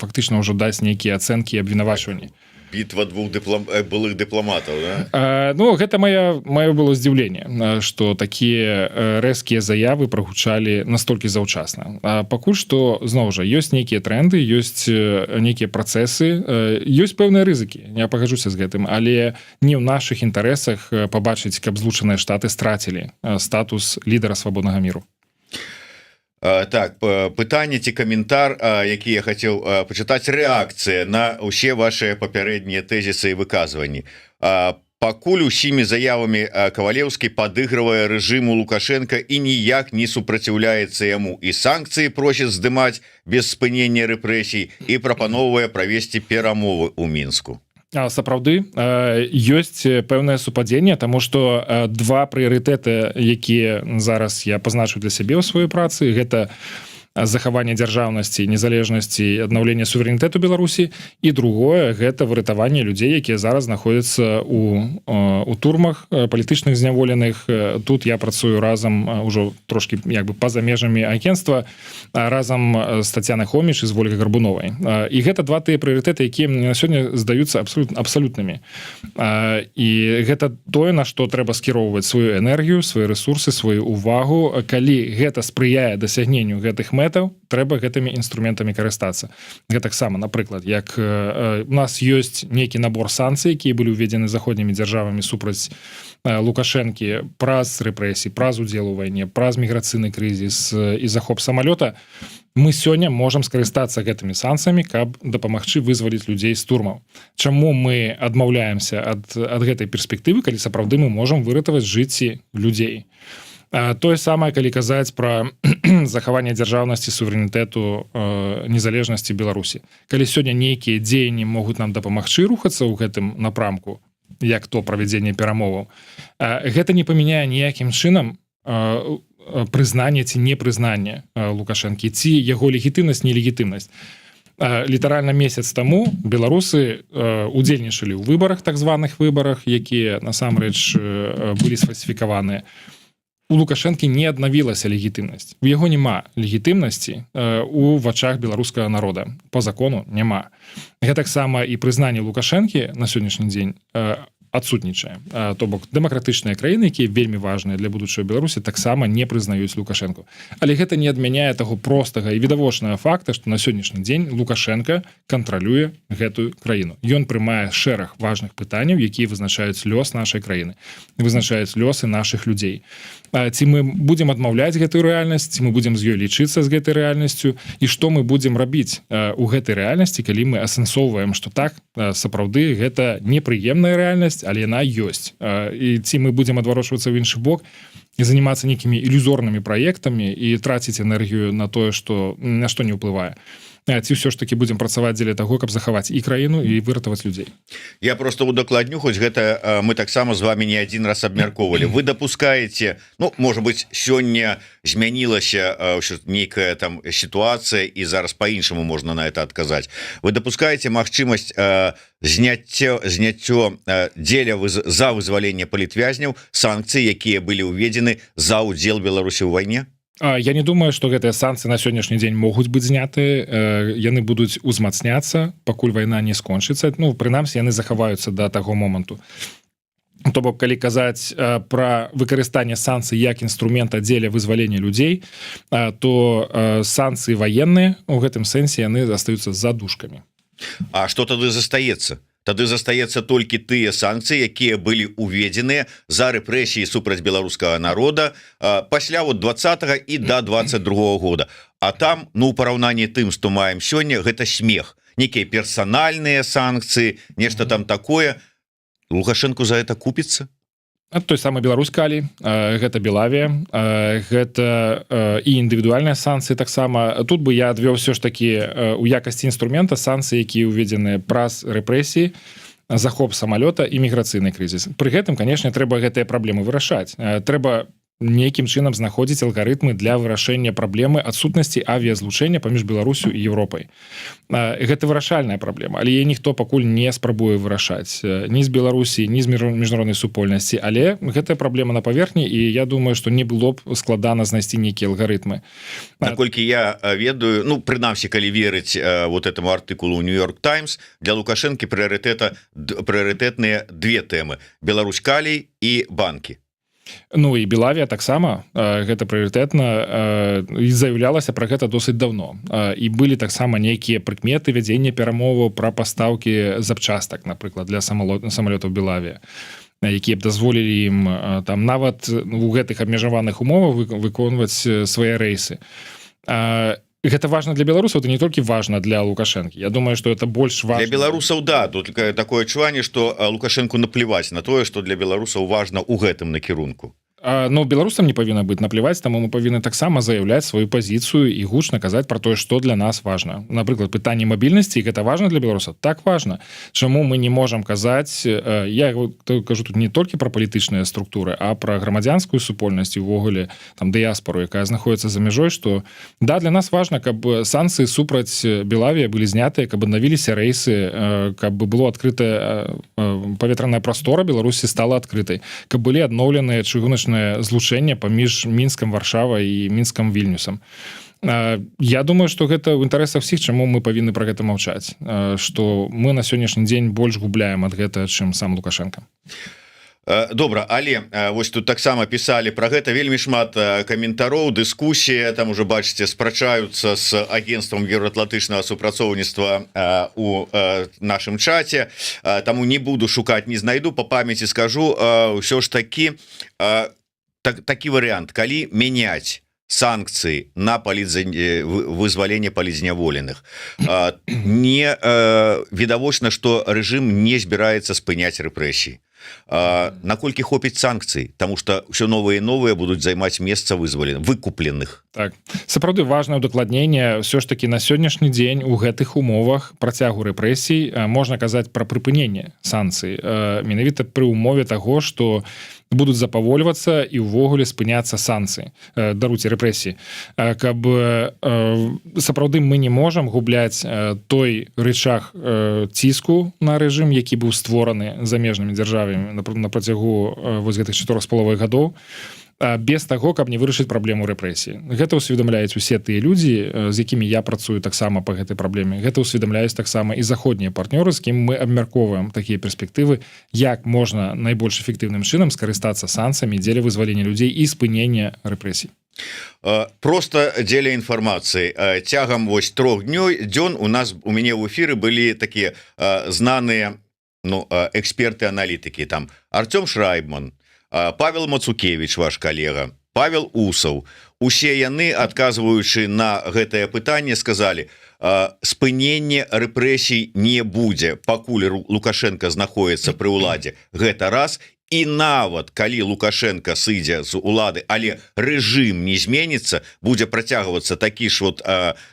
фактычна ўжо даць нейкія ацэнкі і абвінавачванні. Бітва двух былых дыпламатаў, да? Гэта маё было здзіўленне, што такія рэзкія заявы прагучалі настолькі заўчасна. Пакуль што, зноў жа, ёсць нейкія тренды, ёсць нейкія працэсы, ёсць пэўныя рызыкі, я пагаджуся з гэтым, але не ў нашых інтарэсах пабачыць, каб Злучаныя Штаты страцілі статус лідара свабоднага міру. Так, пытанне ці каментар, які я хацеў пачытаць, рэакцыя на ўсе вашыя папярэднія тэзісы і выказванні. Пакуль усімі заявамі Кавалеўскі падыгрывае рэжыму Лукашенка і ніяк не супраціўляецца яму, і санкцыі просіць здымаць без спынення рэпрэсій і прапаноўвае правесці перамовы ў Мінску. Сапраўды ёсць пэўнае супадзенне, таму што два прыярытэты, якія зараз я пазначу для сябе ў сваёй працы, гэта захаванне дзяржаўнасці, незалежнасці, аднаўлення суверэнітэту Беларусі, і другое гэта выратаванне людзей, якія зараз знаходзяцца у турмах палітычных зняволеных. Тут я працую разам ужо трошки як бы па-за межамі агенцтва разам з Тацянай Хоміч і з Вольгай Гарбуновай. І гэта два тыя прыярытэты, якія мне на сёння здаюцца абсалютнымі. І гэта тое, на што трэба скіроўваць сваю энергію, свае рэсурсы, сваю увагу. Калі гэта спрыяе дасягненню гэтых мэтаў, трэба гэтымі інструментамі карыстацца. Гэтаксама, напрыклад, як у нас ёсць нейкі набор санкцый, якія былі ўведзены заходнімі дзяржавамі супраць Лукашэнкі праз рэпрэсіі, праз удзел у вайне, праз міграцыйны крызіс і захоп самалёта, мы сёння можам скарыстацца гэтымі санкцыямі, каб дапамагчы вызваліць людзей з турмаў. Чаму мы адмаўляемся ад гэтай перспектывы, калі сапраўды мы можам выратаваць жыцці людзей? Тое самае, калі казаць пра захаванне дзяржаўнасці, суверэнітэту, незалежнасці Беларусі. Калі сёння нейкія дзеянні могуць нам дапамагчы рухацца ў гэтым напрамку, як то правядзенне перамоваў, гэта не памяняе ніякім чынам прызнанне ці непрызнанне Лукашэнкі, ці яго легітымнасць, нелегітымнасць. Літаральна месяц таму беларусы удзельнічалі ў выбарах, так званых выбарах, якія насамрэч былі сфальсіфікаваныя. У Лукашэнкі не аднавілася легітымнасць. У яго няма легітымнасці у вачах беларускага народа. По закону няма. Гэтаксама і прызнанне Лукашэнкі на сённяшні дзень адсутнічае. То бок дэмакратычныя краіны, якія вельмі важныя для будучага Беларусі, таксама не прызнаюць Лукашэнку. Але гэта не адмяняе таго простага і відавочнага факта, што на сённяшні дзень Лукашэнка кантралюе гэтую краіну. Ён прымае шэраг важных пытанняў, якія вызначаюць лёс нашай краіны, вызначаюць лёсы нашых людзей. Ці мы будзем адмаўляць гэтую рэальнасць, ці мы будзем з ёй лічыцца з гэтай рэальнасцю, і што мы будзем рабіць у гэтай рэальнасці, калі мы асэнсоўваем, што так, сапраўды гэта непрыемная рэальнасць, але яна ёсць. І ці мы будзем адварочвацца ў іншы бок і занимацца нейкімі ілюзорнымі праектамі і траціць энергію на тое, што на што не ўплывае. Ці ўсё ж таки будзем працаваць дзеля таго, каб захаваць і краіну і выратаваць людзей. Я просто удакладню, хоць гэта мы таксама з вами не адзін раз абмяркоўвалі. Вы дапускаеце, ну, можа быть, сёння змянілася нейкая там сітуацыя і зараз по-іншаму можна на это адказаць. Вы дапускаеце магчымасць зняццё дзеля за вызваленне палітвязняў санкцыі, якія былі ўведзены за ўдзел Беларусі ў вайне? Я не думаю, што гэтыя санкцыі на сённяшні дзень могуць быць зняты. Яны будуць узмацняцца, пакуль вайна не скончыцца. Ну, прынамсі, яны захаваюцца да таго моманту. То бок, калі казаць пра выкарыстанне санкцый як інструмента дзеля вызвалення людзей, то санкцыі ваенныя у гэтым сэнсе яны застаюцца задушкамі. А што тады застаецца? Тады застаецца толькі тыя санкцыі, якія былі ўведзеныя за рэпрэсіі супраць беларускага народа пасля вот 20-го і до 22-го года. А там, ну, у параўнанні тым, што маем сёння, гэта смех. Некія персанальныя санкцыі, нешта там такое. Лукашэнку за это купіцца? Той самы Беларусь калі, гэта Белавія, гэта і індывідуальныя санкцыі таксама. Тут бы я адвёў все ж такі у якасці інструмента санкцыі, якія ўведзены праз рэпрэсіі, захоп самалёта і міграцыйны крызіс. Пры гэтым, канешне, трэба гэтыя праблемы вырашаць. Трэба нейкім чынам знаходзіць алгарытмы для вырашэння праблемы адсутнасці авіязлучэння паміж Беларусю і Еўропай. Гэта вырашальная праблема, але яе ніхто пакуль не спрабуе вырашаць ні з Беларусі, ні з міжнароднай супольнасці, але гэтая праблема на паверхні, і я думаю, што не было б складана знайсці нейкія алгарытмы. Наколькі я ведаю, ну, прынамсі, калі верыць вот этому артыкулу Нью-Йорк Таймс, для Лукашэнкі прыярытэтныя две тэмы: Беларусь калій і банкі. Ну і Белавія таксама, гэта прыярытэтна, і заяўлялася пра гэта досыць даўно. І былі таксама нейкія прыкметы вядзення перамоваў пра пастаўкі запчастак, напрыклад, для самалётаў Белавія, якія б дазволілі ім там нават у гэтых абмежаваных умовах выконваць свае рэйсы. Гэта важна для беларусаў, это не толькі важна для Лукашэнкі. Я думаю, что это больш важна. Для беларусаў, да, тут такое адчуванне, што Лукашэнку наплеваць на тое, што для беларусаў важна ў гэтым накірунку. Но беларусам не павінна быць наплеваць, таму мы павінны таксама заяўляць сваю пазіцыю і гучна казаць пра тое, што для нас важна. Напрыклад, пытанне мабільнасці, гэта важна для беларусаў, так важна. Чаму мы не можам казаць, я кажу тут не толькі пра палітычныя структуры, а пра грамадзянскую супольнасць, увогуле там дыяспору, якая знаходіцца за мяжой, што да, для нас важна, каб санкцыі супраць Белавія былі знятыя, каб аднавіліся рэйсы, каб было адкрытая паветраная прастора Беларусі стала адкрытай, каб былі адноўленыя чыгуначныя злучэнне паміж Мінскам, Варшавай і Мінскам, Вільнюсам. Я думаю, што гэта ў інтарэсах всіх, чаму мы павінны пра гэта маўчаць, што мы на сённяшні дзень больш губляем ад гэта, чым сам Лукашенко. Добра, але вось тут таксама пісалі пра гэта вельмі шмат каментароў, дыскусія, там уже бачыце, спрачаюцца з агенцтвам еўраатлантычнага супрацоўніцтва у нашым чаце, таму не буду шукаць, не знайду, па памяці скажу, ўсё ж такі такі варыянт, калі мяняць санкцыі на вызваленне палітзняволеных, не відавочна, што рэжым не збіраецца спыняць рэпрэсій. Наколькі хопіць санкцый, тому что все новые и новые будут займаць месца выкупленых. Так, сапраўды важнае удакладненне, все ж таки на сённяшні дзень у гэтых умовах працягу рэпрэсій можна казаць пра прыпыненне санкцый, менавіта пры умове таго, што будуць запавольвацца і ўвогуле спыняцца санкцыі, даруйце, рэпрэсіі, каб сапраўды мы не можам губляць той рычаг ціску на рэжым, які быў створаны замежнымі дзяржавамі на працягу вось гэтых 4,5 гадоў, без таго, каб не вырашыць праблему рэпрэсіі. Гэта ўсведамляюць усе тыя людзі, з якімі я працую таксама па гэтай праблеме. Гэта ўсведамляюць таксама і заходнія партнёры, з кім мы абмяркоўваем такія перспектывы, як можна найбольш эфектыўным чынам скарыстацца санкцыямі дзеля вызвалення людзей і спынення рэпрэсій. Просто дзеля інфармацыі, цягам вось 3 дзён у мяне ў эфіры былі такія знаныя эксперты-аналітыкі, там Артём Шрайбман, Павел Мацукевич, ваш калега, Павел Усаў. Усе яны, адказваючы на гэтае пытанне, сказалі, спынення рэпрэсій не будзе, пакуль Лукашенко знаходіцца пры ўладзе. Гэта раз. І нават калі Лукашенко сыдзе з улады, але рэжым не зменіцца, будзе працягвацца такі ж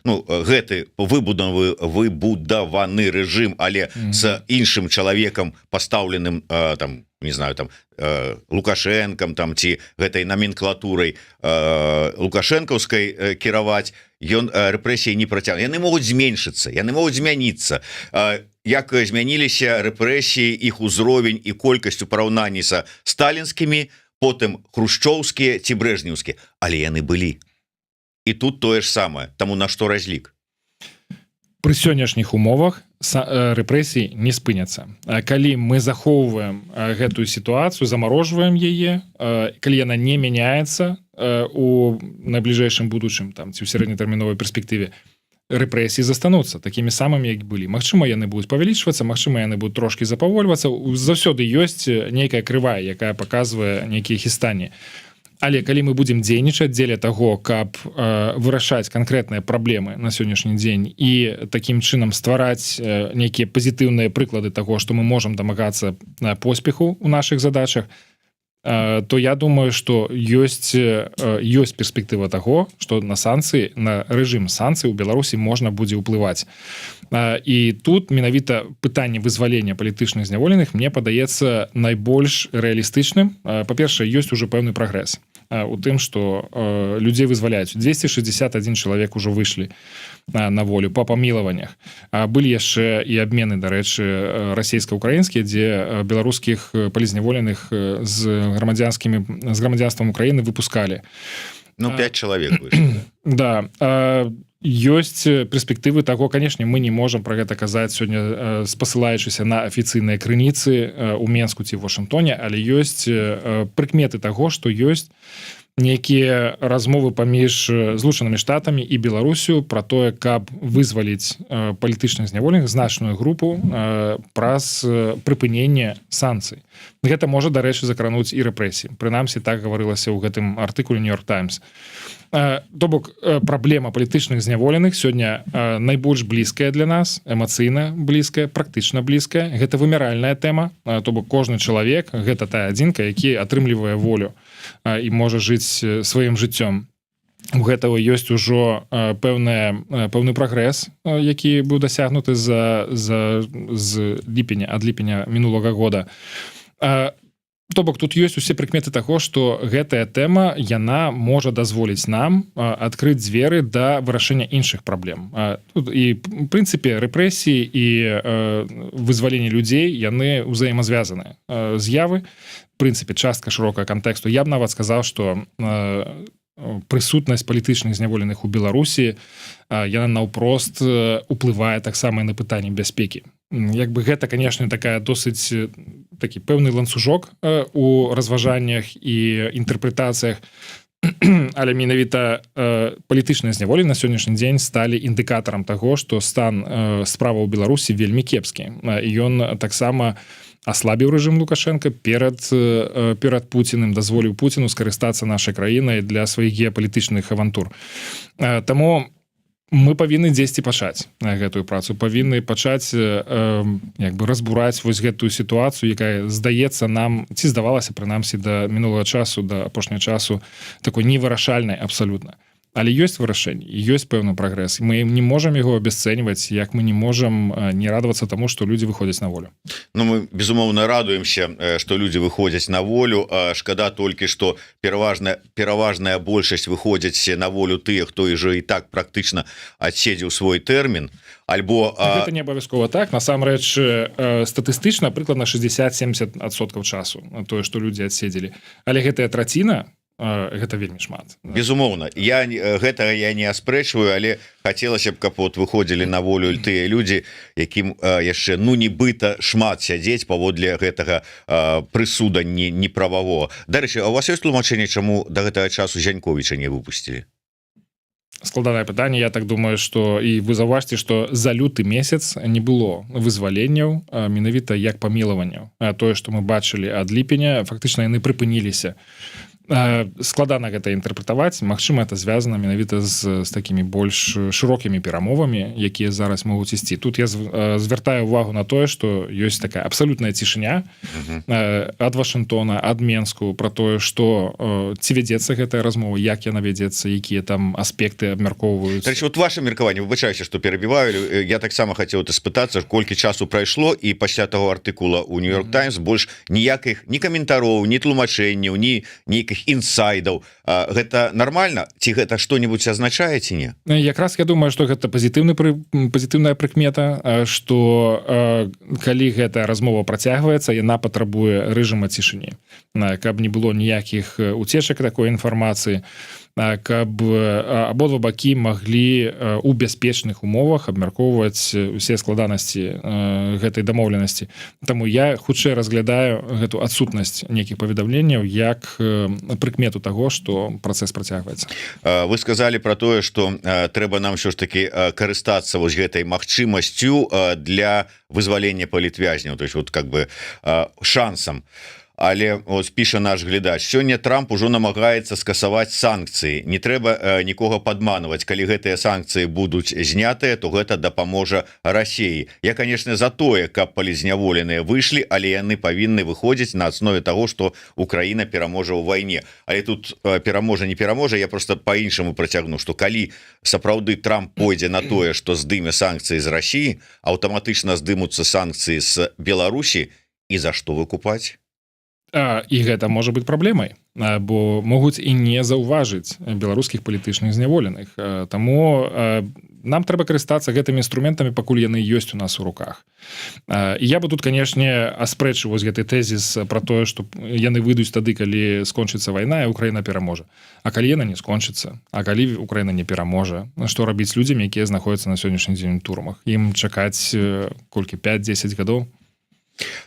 гэты выбудаваны рэжым, але з іншым чалавекам, пастаўленым там, не знаю, там Лукашенкам там ці гэтай номенклатурай лукашэнкаўскай кіраваць, ён рэпрэсіі не працягне. Яны могуць зменшыцца, яны могуць змяніцца. Як змяніліся рэпрэсіі, іх узровень і колькасць у параўнанні са сталінскімі, потым хрушчоўскія ці брэжнеўскія, але яны былі. І тут тое ж самае, таму на што разлік? Пры сённяшніх умовах рэпрэсіі не спыняцца. Калі мы захоўваем гэтую сітуацыю, замарожваем яе, калі яна не мяняецца у найбліжэйшым будучым там ці ў сярэднетэрміновай перспектыве, рэпрэсіі застануцца такімі самымі, як былі. Магчыма, яны будуць павялічвацца, магчыма, яны будуць трошкі запавольвацца. Заўсёды ёсць нейкая крывая, якая паказвае нейкія хістанні. Але калі мы будзем дзейнічаць дзеля таго, каб вырашаць канкрэтныя праблемы на сённяшні дзень і такім чынам ствараць нейкія пазітыўныя прыклады таго, што мы можам дамагацца поспеху ў нашых задачах, то я думаю, што ёсць перспектыва таго, што на санкцыі, на рэжым санкцый у Беларусі можна будзе ўплываць. І тут менавіта пытанне вызвалення палітычных зняволеных мне падаецца найбольш рэалістычным. Па-першае, ёсць ужо пэўны прагрэс у тым, што людзей вызваляюць. 261 чалавек ужо выйшлі на волю па памілаваннях. Былі яшчэ і абмены, дарэчы, расійска-украінскія, дзе беларускіх палітзняволеных з грамадзянствам Украіны выпускалі. 5 чалавек выйшлі. Да. Ёсць перспектывы таго, канешне, мы не можам пра гэта казаць сёння, спасылаючыся на афіцыйныя крыніцы ў Менску ці Вашынгтоне, але ёсць прыкметы таго, што ёсць нейкія размовы паміж Злучанымі Штатамі і Беларусю пра тое, каб вызваліць палітычных зняволеных значную групу праз прыпыненне санкцый. Гэта можа, дарэчы, закрануць і рэпрэсіі. Прынамсі, так гаварылася ў гэтым артыкуле New York Times. То бок, праблема палітычных зняволеных сёння найбольш блізкая для нас, эмацыйна блізкая, практычна блізкая. Гэта вымяральная тэма, то бок кожны чалавек, гэта тая адзінка, які атрымлівае волю і можа жыць сваім жыццём. У гэтага ёсць ужо пэўны прагрэс, які быў дасягнуты з ліпеня ад ліпеня мінулага года. То бок тут ёсць усе прыкметы таго, што гэтая тэма яна можа дазволіць нам адкрыць дзверы да вырашэння іншых праблем. Тут і в прынцыпе рэпрэсіі і вызваленне людзей яны ўзаемазвязаныя з'явы. В прынцыпе частка шырокага кантэксту. Я б нават сказаў, што прысутнасць палітычных зняволеных у Беларусі яна наўпрост уплывае таксама на пытанні бяспекі. Як бы гэта, канешне, такая досыць такі пэўны ланцужок у разважаннях і інтэрпрэтацыях, але менавіта палітычныя зняволены на сённяшні дзень сталі індыкатарам таго, што стан справа ў Беларусі вельмі кепскі. Ён таксама аслабіў рэжым Лукашенко перад Пуціным, дазволіў Пуціну скарыстацца нашай краінай для сваіх геапалітычных авантур. Таму мы павінны дзесьці пачаць гэтую працу, павінны пачаць як бы разбураць вось гэтую сітуацыю, якая здаецца нам, ці здавалася прынамсі да мінулага часу, да апошняга часу, такой невырашальнай абсалютна. Але ёсць вырашэнне, ёсць пэўны прагрэс. Мы не можам яго абясцэньваць, як мы не можам не радавацца таму, што людзі выходзяць на волю. Ну, мы, безумоўна, радуемся, што людзі выходзяць на волю. Шкада толькі, што пераважная большасць выходзяць на волю тыя, хто ўжо і так практычна адседзеў свой тэрмін. Альбо гэта не абавязкова так. Насамрэч, статыстычна прыкладна 60-70% часу тое, што людзі адседзелі. Але гэтая траціна, гэта вельмі шмат. Безумоўна, гэтага я не аспрэчваю, але хацелася б, каб вот выходзілі на волю тыя людзі, якім яшчэ нібыта шмат сядзець паводле гэтага прысуда неправавого. Дарэчы, а у вас ёсць тлумачэнне, чаму да гэтага часу Зяньковіча не выпусцілі? Складанае пытанне. Я так думаю, што і вы заўважце, што за люты месяц не было вызваленняў менавіта як памілаванняў. Тое, што мы бачылі ад ліпеня, фактычна яны прыпыніліся. Складана гэта інтэрпрэтаваць. Магчыма, это звязана менавіта з такімі больш шырокімі перамовамі, якія зараз могуць ісці. Тут я звяртаю увагу на тое, што ёсць такая абсалютная цішыня ад Вашынгтона, ад Менску пра тое, што ці вядзецца гэтая размова, як яна вядзецца, якія там аспекты абмяркоўваюцца. Дарэчы, вот ваше меркаванне, выбачайся, што перабіваю, я таксама хацеў спытацца, колькі часу прайшло, і пасля таго артыкула ў Нью-Йорк Таймс больш ніякіх ні каментароў, ні тлумачэнняў, ні нейкіх інсайдаў. Гэта нормально? Ці гэта што-небудзь азначае, ці не? Якраз я думаю, што гэта пазітыўная прыкмета, што калі гэтая размова працягваецца, яна патрабуе рэжыма цішыні. Каб не было ніякіх уцечак такой інфармацыі, каб абодва бакі маглі у бяспечных умовах абмяркоўваць усе складанасці гэтай дамоўленасці. Таму я хутчэй разглядаю гэту адсутнасць нейкіх паведамленняў як прыкмету таго, што працэс працягваецца. Вы сказалі пра тое, што трэба нам ўсё ж такі карыстацца вось гэтай магчымасцю для вызвалення палітвязняў, то есть вот как бы шансам. Але ось піша наш глядач: сёння Трамп ужо намагаецца скасаваць санкцыі. Не трэба нікога падманваць. Калі гэтыя санкцыі будуць знятыя, то гэта дапаможа Расіі. Я, конечно, за тое, каб палізняволеныя выйшлі, але яны павінны выходзіць на аснове таго, што Украіна пераможа ў вайне. Але тут пераможа не пераможа, я просто па-іншаму працягну, што калі сапраўды Трамп пойдзе на тое, што здыме санкцыі з Расіі, аўтаматычна здымуцца санкцыі з Беларусі, і за што выкупаць? І гэта можа быць праблемай, бо могуць і не заўважыць беларускіх палітычных зняволеных. Таму нам трэба карыстацца гэтымі інструментамі, пакуль яны ёсць у нас у руках. І я бы тут, канешне, аспрэчыў вось гэты тэзіс пра тое, што яны выйдуць тады, калі скончыцца вайна, і Украіна пераможа. А калі яна не скончыцца, а калі Украіна не пераможа, што рабіць людзям, якія знаходзяцца на сённяшні дзень у турмах? Ім чакаць колькі, 5-10 гадоў?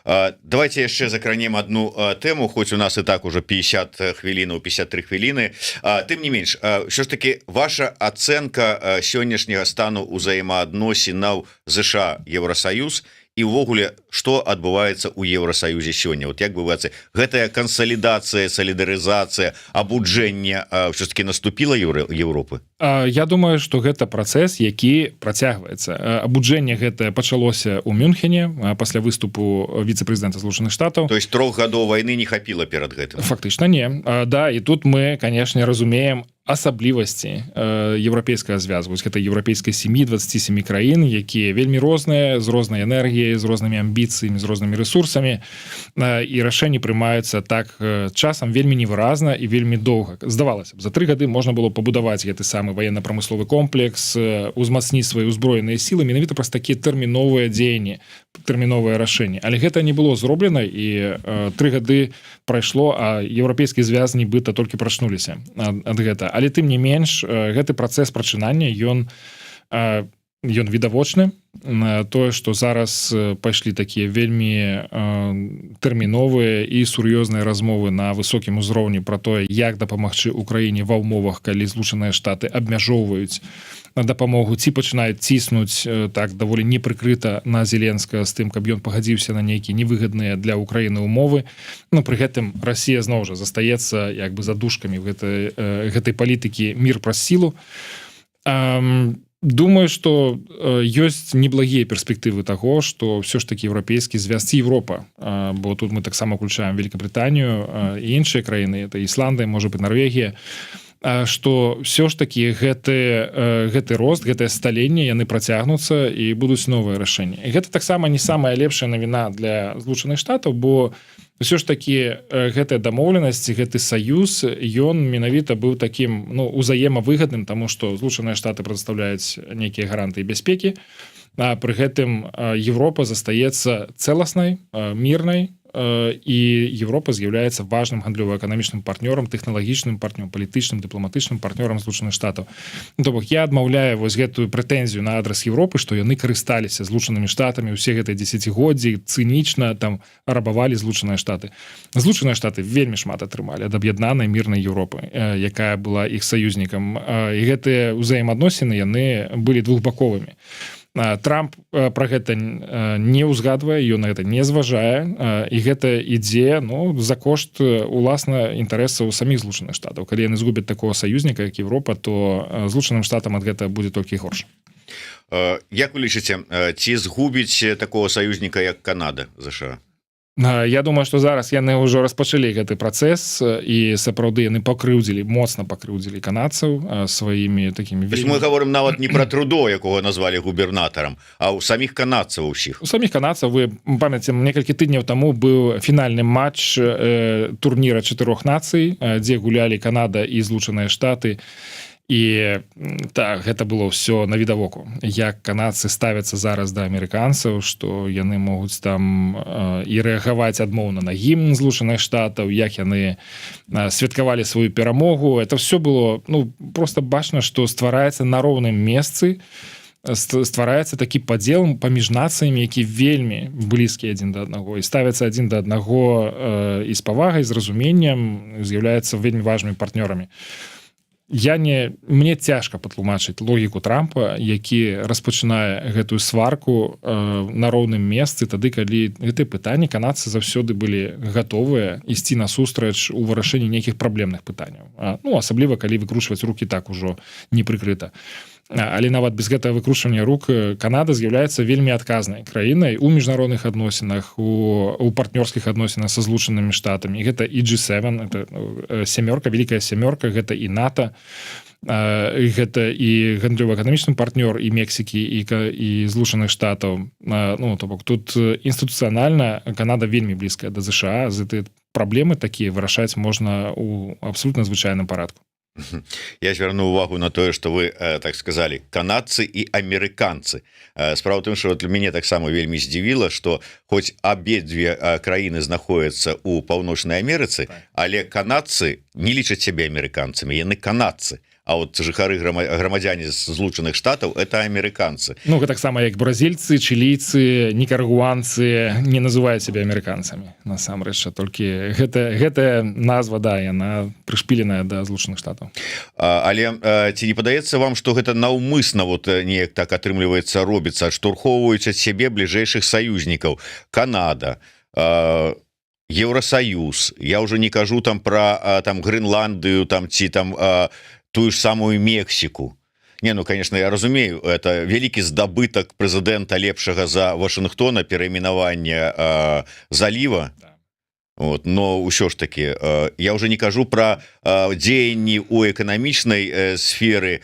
Давайте яшчэ закранем одну тэму, хоць у нас і так уже 50 хвілінаў, 53 хвіліны. Тым не менш, що ж таки ваша ацэнка сённяшняга стану ўзаемаадносінаў ЗША Еўросаюз і ўвогуле что адбываецца у Еўросаюзе сёння? Вот як бы вы гэтая кансалідацыя, салідарызацыя, абуджэнне все-таки наступила Европы? Я думаю, что гэта працэс, які працягваецца. Абуджэнне гэтае пачалося ў Мюнхене пасля выступу віцэ-прэзідэнта Злучаных Штатаў. То есть 3 гадоў вайны не хапіла перад гэтым? Фактычна не. Да, і тут мы, конечно, разумеем асаблівасці еўрапейскага звязу. Гэта еўрапейскай сям'і 27 краін, якія вельмі розныя, з рознай энергіяй, з рознымі амбіцыямі, з рознымі ресурсамі, і рашэнні прымаюцца так часам вельмі невыразна і вельмі доўга. Здавалася б, за 3 гады можна было пабудаваць гэты самы военно-прамысловы комплекс, узмацніць свае ўзброеныя сілы менавіта праз такія тэрміновыя дзеянні, тэрміновыя рашэнні. Але гэта не было зроблена, і 3 гады прайшло, а еўрапейскі звяз нібыта толькі прачнуліся ад гэта. Але тым не менш, гэты працэс прачынання, ён відавочны. Тое, што зараз пайшлі такія вельмі тэрміновыя і сур'ёзныя размовы на высокім узроўні пра тое, як дапамагчы Украіне ва ўмовах, калі Злучаныя Штаты абмяжоўваюць дапамогу, ці пачынаюць ціснуць так даволі непрыкрыта на Зеленскага з тым, каб ён пагадзіўся на нейкія невыгадныя для Украіны ўмовы. Пры гэтым Расія зноў жа застаецца як бы задушкамі гэтай палітыкі мір праз сілу. Думаю, что ёсць неблагія перспектывы таго, што ўсё ж такі еўрапейскі звяз, ці Европа, бо тут мы таксама ўключаем Великабрытанію і іншыя краіны, это Ісландыя, можа быць Нарвегія, што ўсё ж такі гэты рост, гэтае сталенне, яны працягнуцца і будуць новыя рашэнні. І гэта таксама не самая лепшая навіна для Злучаных Штатаў, бо ўсё ж такі гэтая дамоўленасць, гэты саюз, ён менавіта быў такім узаемавыгадным, таму што Злучаныя Штаты прадстаўляюць нейкія гарантыі бяспекі, а пры гэтым Европа застаецца цэласнай, мірнай, і Европа з'яўляецца важным гандлёва-эканамічным партнёрам, тэхналагічным партнёрам, палітычным, дыпламатычным партнёрам Злучаных Штатаў. То бок я адмаўляю вось гэтую прэтэнзію на адрас Европы, што яны карысталіся Злучанымі Штатамі ўсе гэтыя дзесяцігоддзі, цынічна там рабавалі Злучаныя Штаты. Злучаныя Штаты вельмі шмат атрымалі ад аб'яднанай мірнай Европы, якая была іх саюзнікам. І гэтыя ўзаемаадносіны, яны былі двухбаковымі. Трамп пра гэта не ўзгадвае, ён на гэта не зважае, і гэта ідзе за кошт уласна інтарэсаў саміх Злучаных Штатаў. Калі яны згубяць такого саюзніка, як Европа, то Злучаным Штатам ад гэта будзе толькі горш. Як вы лічыце, ці згубіць такого саюзніка, як Канада, ЗША? Я думаю, што зараз яны ўжо распачалі гэты працэс, і сапраўды яны моцна пакрыўдзілі канадцаў сваімі такімі... Мы говорим нават не пра Трудо, якога назвалі губернатарам, а ў саміх канадцаў усіх. У саміх канадцаў, вы памятаеце, некалькі тыдняў таму быў фінальны матч турніра 4 нацый, дзе гулялі Канада і Злучаныя Штаты. І так, гэта было ўсё навідавоку, як канадцы ставяцца зараз да амерыканцаў, што яны могуць там і рэагаваць адмоўна на гімн Злучаных Штатаў, як яны святкавалі сваю перамогу. Это все было просто бачна, што ствараецца на роўным месцы, ствараецца такі падзел паміж нацыямі, які вельмі блізкія адзін да аднаго і ставяцца адзін да аднаго і з павагай, з разуменнем, з'яўляюцца вельмі важнымі партнёрамі. Мне цяжка патлумачыць логіку Трампа, які распачынае гэтую сварку на роўным месцы, тады, калі гэтыя пытанні канадцы заўсёды былі гатовыя ісці насустрач у вырашэнні нейкіх праблемных пытанняў. Асабліва, калі выкручваць рукі так ужо непрыкрыта. Але нават без гэтага выкручвання рук Канада з'яўляецца вельмі адказнай краінай у міжнародных адносінах, у партнёрскіх адносінах са Злучанымі Штатамі. Гэта і G7, это сямёрка, вялікая сямёрка, гэта і НАТО, гэта і гандлёва-эканамічны партнёр і Мексікі, і Злучаных Штатаў. То бок тут інстытуцыянальна Канада вельмі блізкая да ЗША, з гэтыя праблемы такія вырашаць можна ў абсолютна звычайным парадку. Я звярну увагу на тое, што вы так сказалі, канадцы і амерыканцы. Справа ў тым, што мяне таксама вельмі здзівіла, што хоць абедзве краіны знаходзяцца ў Паўночнай Амерыцы, але канадцы не лічаць сябе амерыканцамі, яны канадцы. а вот жыхары грамадзяне з Злучаных Штатаў это амерыканцы. Ну таксама як бразільцы, чылійцы, нікарагуанцы не называюць сябе амерыканцамі насамрэч, толькі гэтая назва яна прышпіленая да Злучаных Штатаў. Але ці не падаецца вам, што гэта наўмысна вот неяк так атрымліваецца робіцца, адштурхоўваюць ад сябе бліжэйшых саюзнікаў Канада, Еўрасаюз, я уже не кажу там про там Грэнландыю там ці там тую ж самую Мексіку. Не, ну конечно, я разумею, это вялікі здабытак прэзідэнта лепшага за Вашынгтона перайменавання заліва. Вот, но ўсё ж таки я уже не кажу про дзеянні у эканамічнай сферы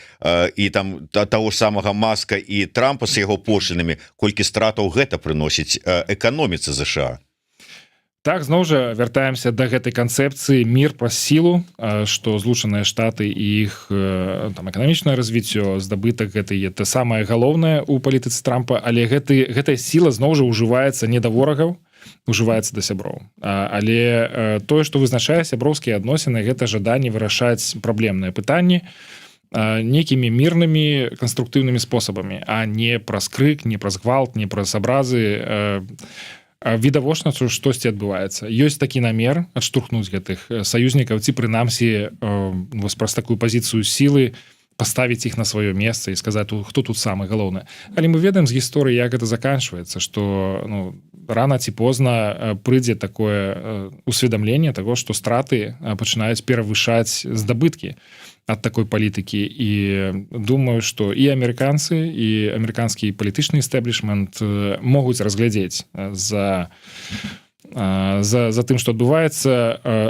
і там того ж самага Маска і Трампа з яго пошлінамі, колькі стратаў гэта прыносіць эканоміцы ЗША. Так, зноў жа вяртаемся да гэтай канцэпцыі мір праз сілу, што Злучаныя Штаты і іх там эканамічнае развіццё, здабытак гэта самае галоўнае ў палітыцы Трампа, але гэтая сіла зноў жа ўжываецца не да ворагаў, ужываецца да сяброў. Але тое, што вызначае сяброўскія адносіны, гэта жаданне вырашаць праблемныя пытанні нейкімі мірнымі канструктыўнымі спосабамі, а не праз крык, не праз гвалт, не праз абразы. Відавочна, штосьці адбываецца. Ёсць такі намер адштурхнуць гэтых саюзнікаў, ці прынамсі праз такую пазіцыю сілы паставіць іх на сваё месца і сказаць, хто тут самы галоўны. Але мы ведаем з гісторыі, як гэта заканчваецца, што рана ці позна прыйдзе такое усведамленне таго, што страты пачынаюць перавышаць здабыткі ад такой палітыкі, і думаю, што і амерыканцы, і амерыканскі палітычны эстаблішмент могуць разглядзець за тым, што адбываецца,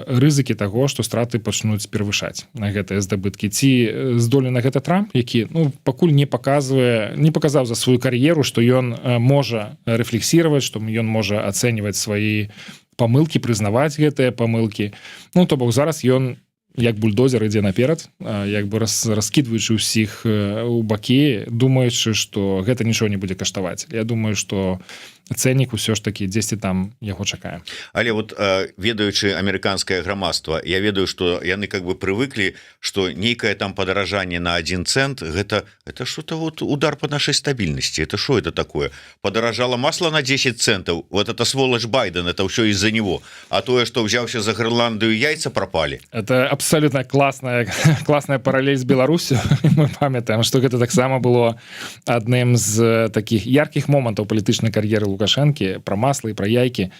рызыкі таго, што страты пачнуць перавышаць на гэтыя здабыткі. Ці здольны на гэта Трамп, які пакуль не паказаў за сваю кар'еру, што ён можа рэфлексіраваць, што ён можа ацэньваць свае памылкі, прызнаваць гэтыя памылкі. То бок зараз ён як бульдозер ідзе наперад, як бы раскідваючы ўсіх у бакі, думаючы, што гэта нічого не будзе каштаваць. Я думаю, што цэннік усё ж таки дзесьці там яго чакае. Але вот ведаючы амерыканскае грамадства, я ведаю, што яны как бы прывыклі, што нейкае там падаражанне на 1 цент, гэта что-то вот удар по нашай стабільнасці. Это что это такое? Падаражала масло на 10 центаў, вот это сволочь Байден, это ўсё из-за него. А тое, што ўзяўся за Грэнландыю, яйца пропали. Это абсолютно классная паралель з Беларусю. Мы памятаем, што гэта таксама было адным з таких яркіх момантаў палітычнай кар'еры Лукашэнкі, пра масла і пра яйкі.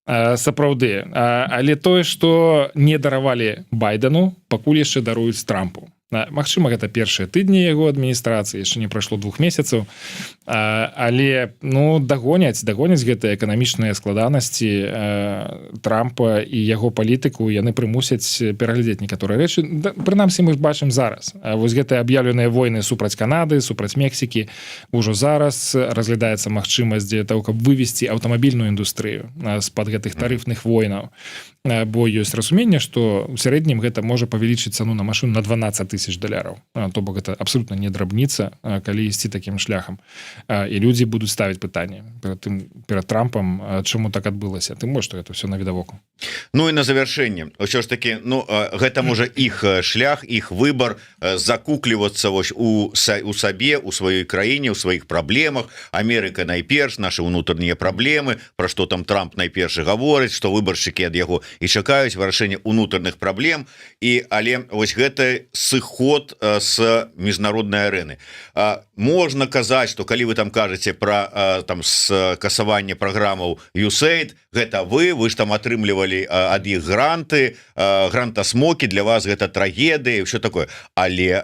Сапраўды. Але тое, што не даравалі Байдену, пакуль яшчэ даруюць Трампу. Магчыма, гэта першыя тыдні яго адміністрацыі, яшчэ не прайшло 2 месяцаў, але дагоняць гэтыя эканамічныя складанасці Трампа і яго палітыку, яны прымусяць пераглядзець некаторыя рэчы. Прынамсі мы бачым зараз. Вось гэтыя аб'яўленыя войны супраць Канады, супраць Мексікі, ужо зараз разглядаецца магчымасць для таго, каб вывесці аўтамабільную індустрыю з-пад гэтых тарыфных войнаў. Бо ёсць разуменне, што ў сярэднім гэта можа павялічыць цану на машыну на $12,000. То бок гэта абсолютно не драбніца, калі ісці такім шляхам. І людзі будуць ставіць пытанне перад Трампам, чаму так адбылася. Ты можаш, што гэта ўсё навідавоку. Ну і на завяршэнне, ўсё ж такі, гэта можа іх шлях, іх выбар закуклівацца у сабе, у сваёй краіне, у сваіх праблемах. Амерыка найперш, нашы ўнутраныя праблемы, пра што там Трамп найперш гаворыць, што выбаршчыкі ад яго і чакаюць вырашэння ўнутраных праблем. Але вось гэта сыход з міжнароднай арэны. Можна казаць, што калі вы там кажаце пра скасаванне праграмаў USAID, гэта вы ж там атрымлівалі ад іх гранты, грантасмокі, для вас гэта трагедыя, ўсё такое. Але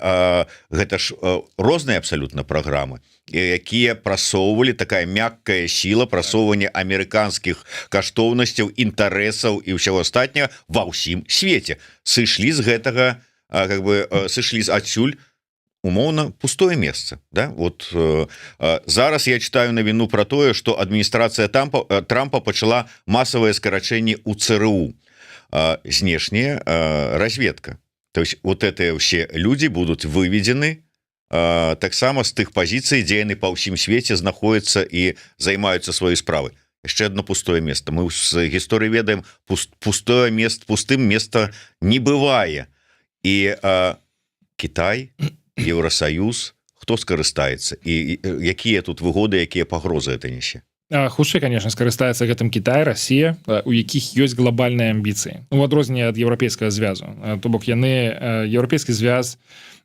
гэта ж розныя абсалютна праграмы, якія прасоўвалі, такая мяккая сіла прасоўвання амерыканскіх каштоўнасцяў, інтарэсаў і ўсяго астатняга ва ўсім свеце. Сышлі з гэтага, сышлі адсюль умоўна пустое месца, да? Вот зараз я читаю навіну про тое, што адміністрацыя Трампа пачала масавае скарачэнне ў ЦРУ, знешняя разведка. То есть вот это все люди будут выведены таксама з тых пазіцый, дзе яны па ўсім свеце знаходзяцца і займаюцца сваёй справай. Яшчэ одно пустое место. Мы з гісторыі ведаем, пустым места не бывае. І Китай, Еўросаюз, хто скарыстаецца і якія тут выгоды, якія пагрозы это несе? Хутчэй, конечно, скарыстаецца гэтым Кітай, Расія, у якіх ёсць глобальныя амбіцыі, у адрозненне ад еўрапейскага звязу. То бок яны, еўрапейскі звяз,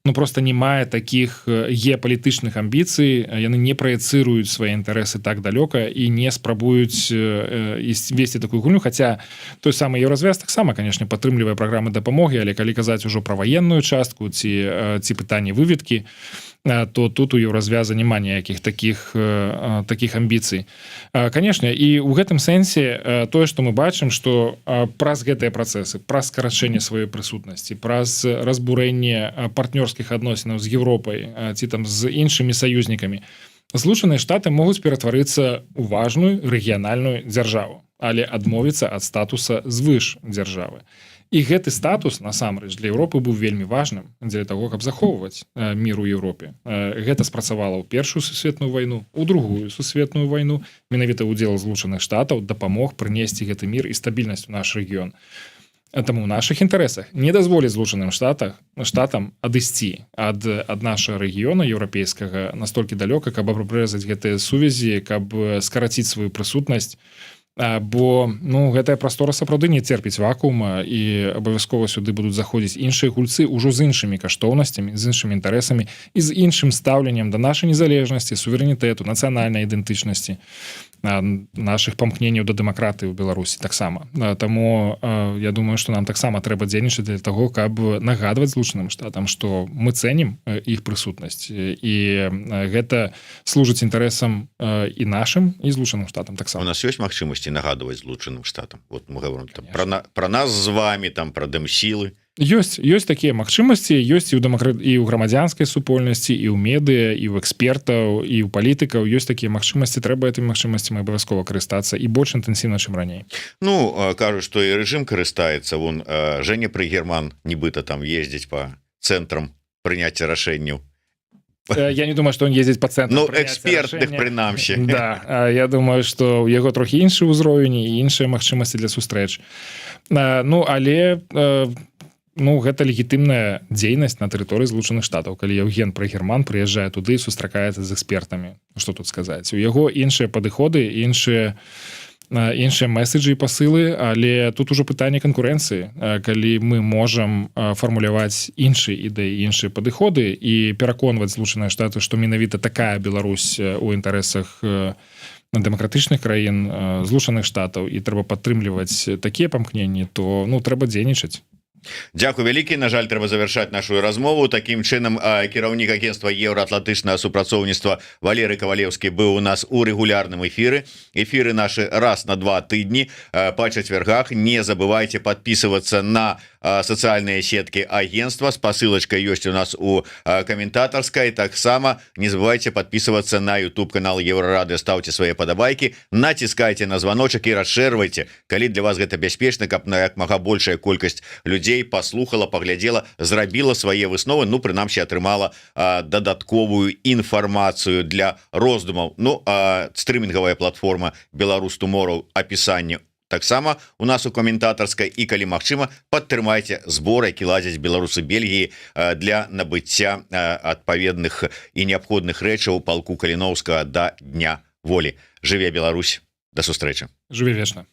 ну просто не мае таких геапалітычных амбіцый, яны не праецыруюць свае інтарэсы так далёка і не спрабуюць весці такую гульню, хаця той самы еўразвяз таксама, конечно, падтрымлівае праграмы дапамогі, але калі казаць ужо пра ваенную частку ці пытанні выведкі, то тут у еўразвяза няма ніякіх таких амбіцый. Конечно, і ў гэтым сэнсе тое, што мы бачым, што праз гэтыя працэсы, праз скарачэнне сваёй прысутнасці, праз разбурэнне партнёрскіх адносінаў з Еўропай ці там з іншымі саюзнікамі, Злучаныя Штаты могуць ператварыцца ў важную рэгіянальную дзяржаву, але адмовіцца ад статуса звыш дзяржавы. І гэты статус, насамрэч, для Еўропы быў вельмі важным дзеля таго, каб захоўваць мір у Еўропе. Гэта спрацавала ў Першую сусветную вайну, у Другую сусветную вайну. Менавіта ўдзел Злучаных Штатаў дапамог прынесці гэты мір і стабільнасць у наш рэгіён. Таму ў нашых інтарэсах не дазволіць Злучаным Штатам адысці ад нашага рэгіёна еўрапейскага настолькі далёка, каб абрэзаць гэтыя сувязі, каб скараціць сваю прысутнасць, бо гэтая прастора сапраўды не церпіць вакуума і абавязкова сюды будуць заходзіць іншыя гульцы ўжо з іншымі каштоўнасцямі, з іншымі інтарэсамі і з іншым стаўленнем да нашай незалежнасці, суверэнітэту, нацыянальнай ідэнтычнасці, наших памкненняў да дэмакратыі ў Беларусі таксама. Таму я думаю, што нам таксама трэба дзейнічаць для таго, каб нагадваць Злучаным Штатам, што мы цэнім іх прысутнасць і гэта служыць інтарэсам і нашым, і Злучаным Штатам таксама. У нас ёсць магчымасці нагадваць Злучаным Штатам. Вот мы говорим про нас з вами, там про дэмсілы. Ёсць такія магчымасці, ёсць і ў грамадзянскай супольнасці, і ў медыа, і ў экспертаў, і ў палітыкаў ёсць такія магчымасці, трэба гэтымі магчымасцямі абавязкова карыстацца і больш інтэнсіўна, чым раней. Кажуць, што і рэжым карыстаецца. Вон Женя Прыгерман нібыта там ездзіць па цэнтрам прыняцця рашэнняў. Я не думаю, што он ездзіць па цэнтрам экспертных прынамсі. Да, я думаю, што ў яго трохі іншы ўзровень і іншыя магчымасці для сустрэч. Але гэта легітымная дзейнасць на тэрыторыі Злучаных Штатаў, калі Евген Прыгерман прыязджае туды і сустракаецца з экспертамі. Што тут сказаць? У яго іншыя падыходы, іншыя меседжы і пасылы, але тут ужо пытанне канкурэнцыі, калі мы можам фармуляваць іншыя ідэі, іншыя падыходы і пераконваць Злучаныя Штаты, што менавіта такая Беларусь у інтарэсах дэмакратычных краін Злучаных Штатаў і трэба падтрымліваць такія памкненні, то трэба дзейнічаць. Дзякуй вялікі. На жаль, трэба завяршаць нашу размову. Такім чынам кіраўнік агенцтва еўраатлантычнага супрацоўніцтва Валерый Кавалеўскі быў у нас у рэгулярным эфіры. Эфіры нашы раз на 2 тыдні па чацвяргах. Не забывайте подписываться на социальные сетки агентства. Спасылочка ёсць у нас у каментатарскай. Таксама не забывайте подписываться на YouTube канал Еврорады. Ставьте свои падабайкі, націскайте на звоночек і расшэрвайце, калі для вас гэта бяспечна, каб на як мага большая колькасць людзей послухала, поглядела, зрабіла свае высновы, прынамсі атрымала дадатковую інфармацыю для роздумаў. Стрымінгавая платформа Беларусь Tomorrow, апісанне таксама у нас у каментатарскай, і калі магчыма, падтрымайце збор, які ладзяць беларусы Бельгіі для набыцця адпаведных і неабходных рэчаў палку Каліноўскага да Дня волі. Жыве Беларусь, да сустрэчы. Жыве вечна.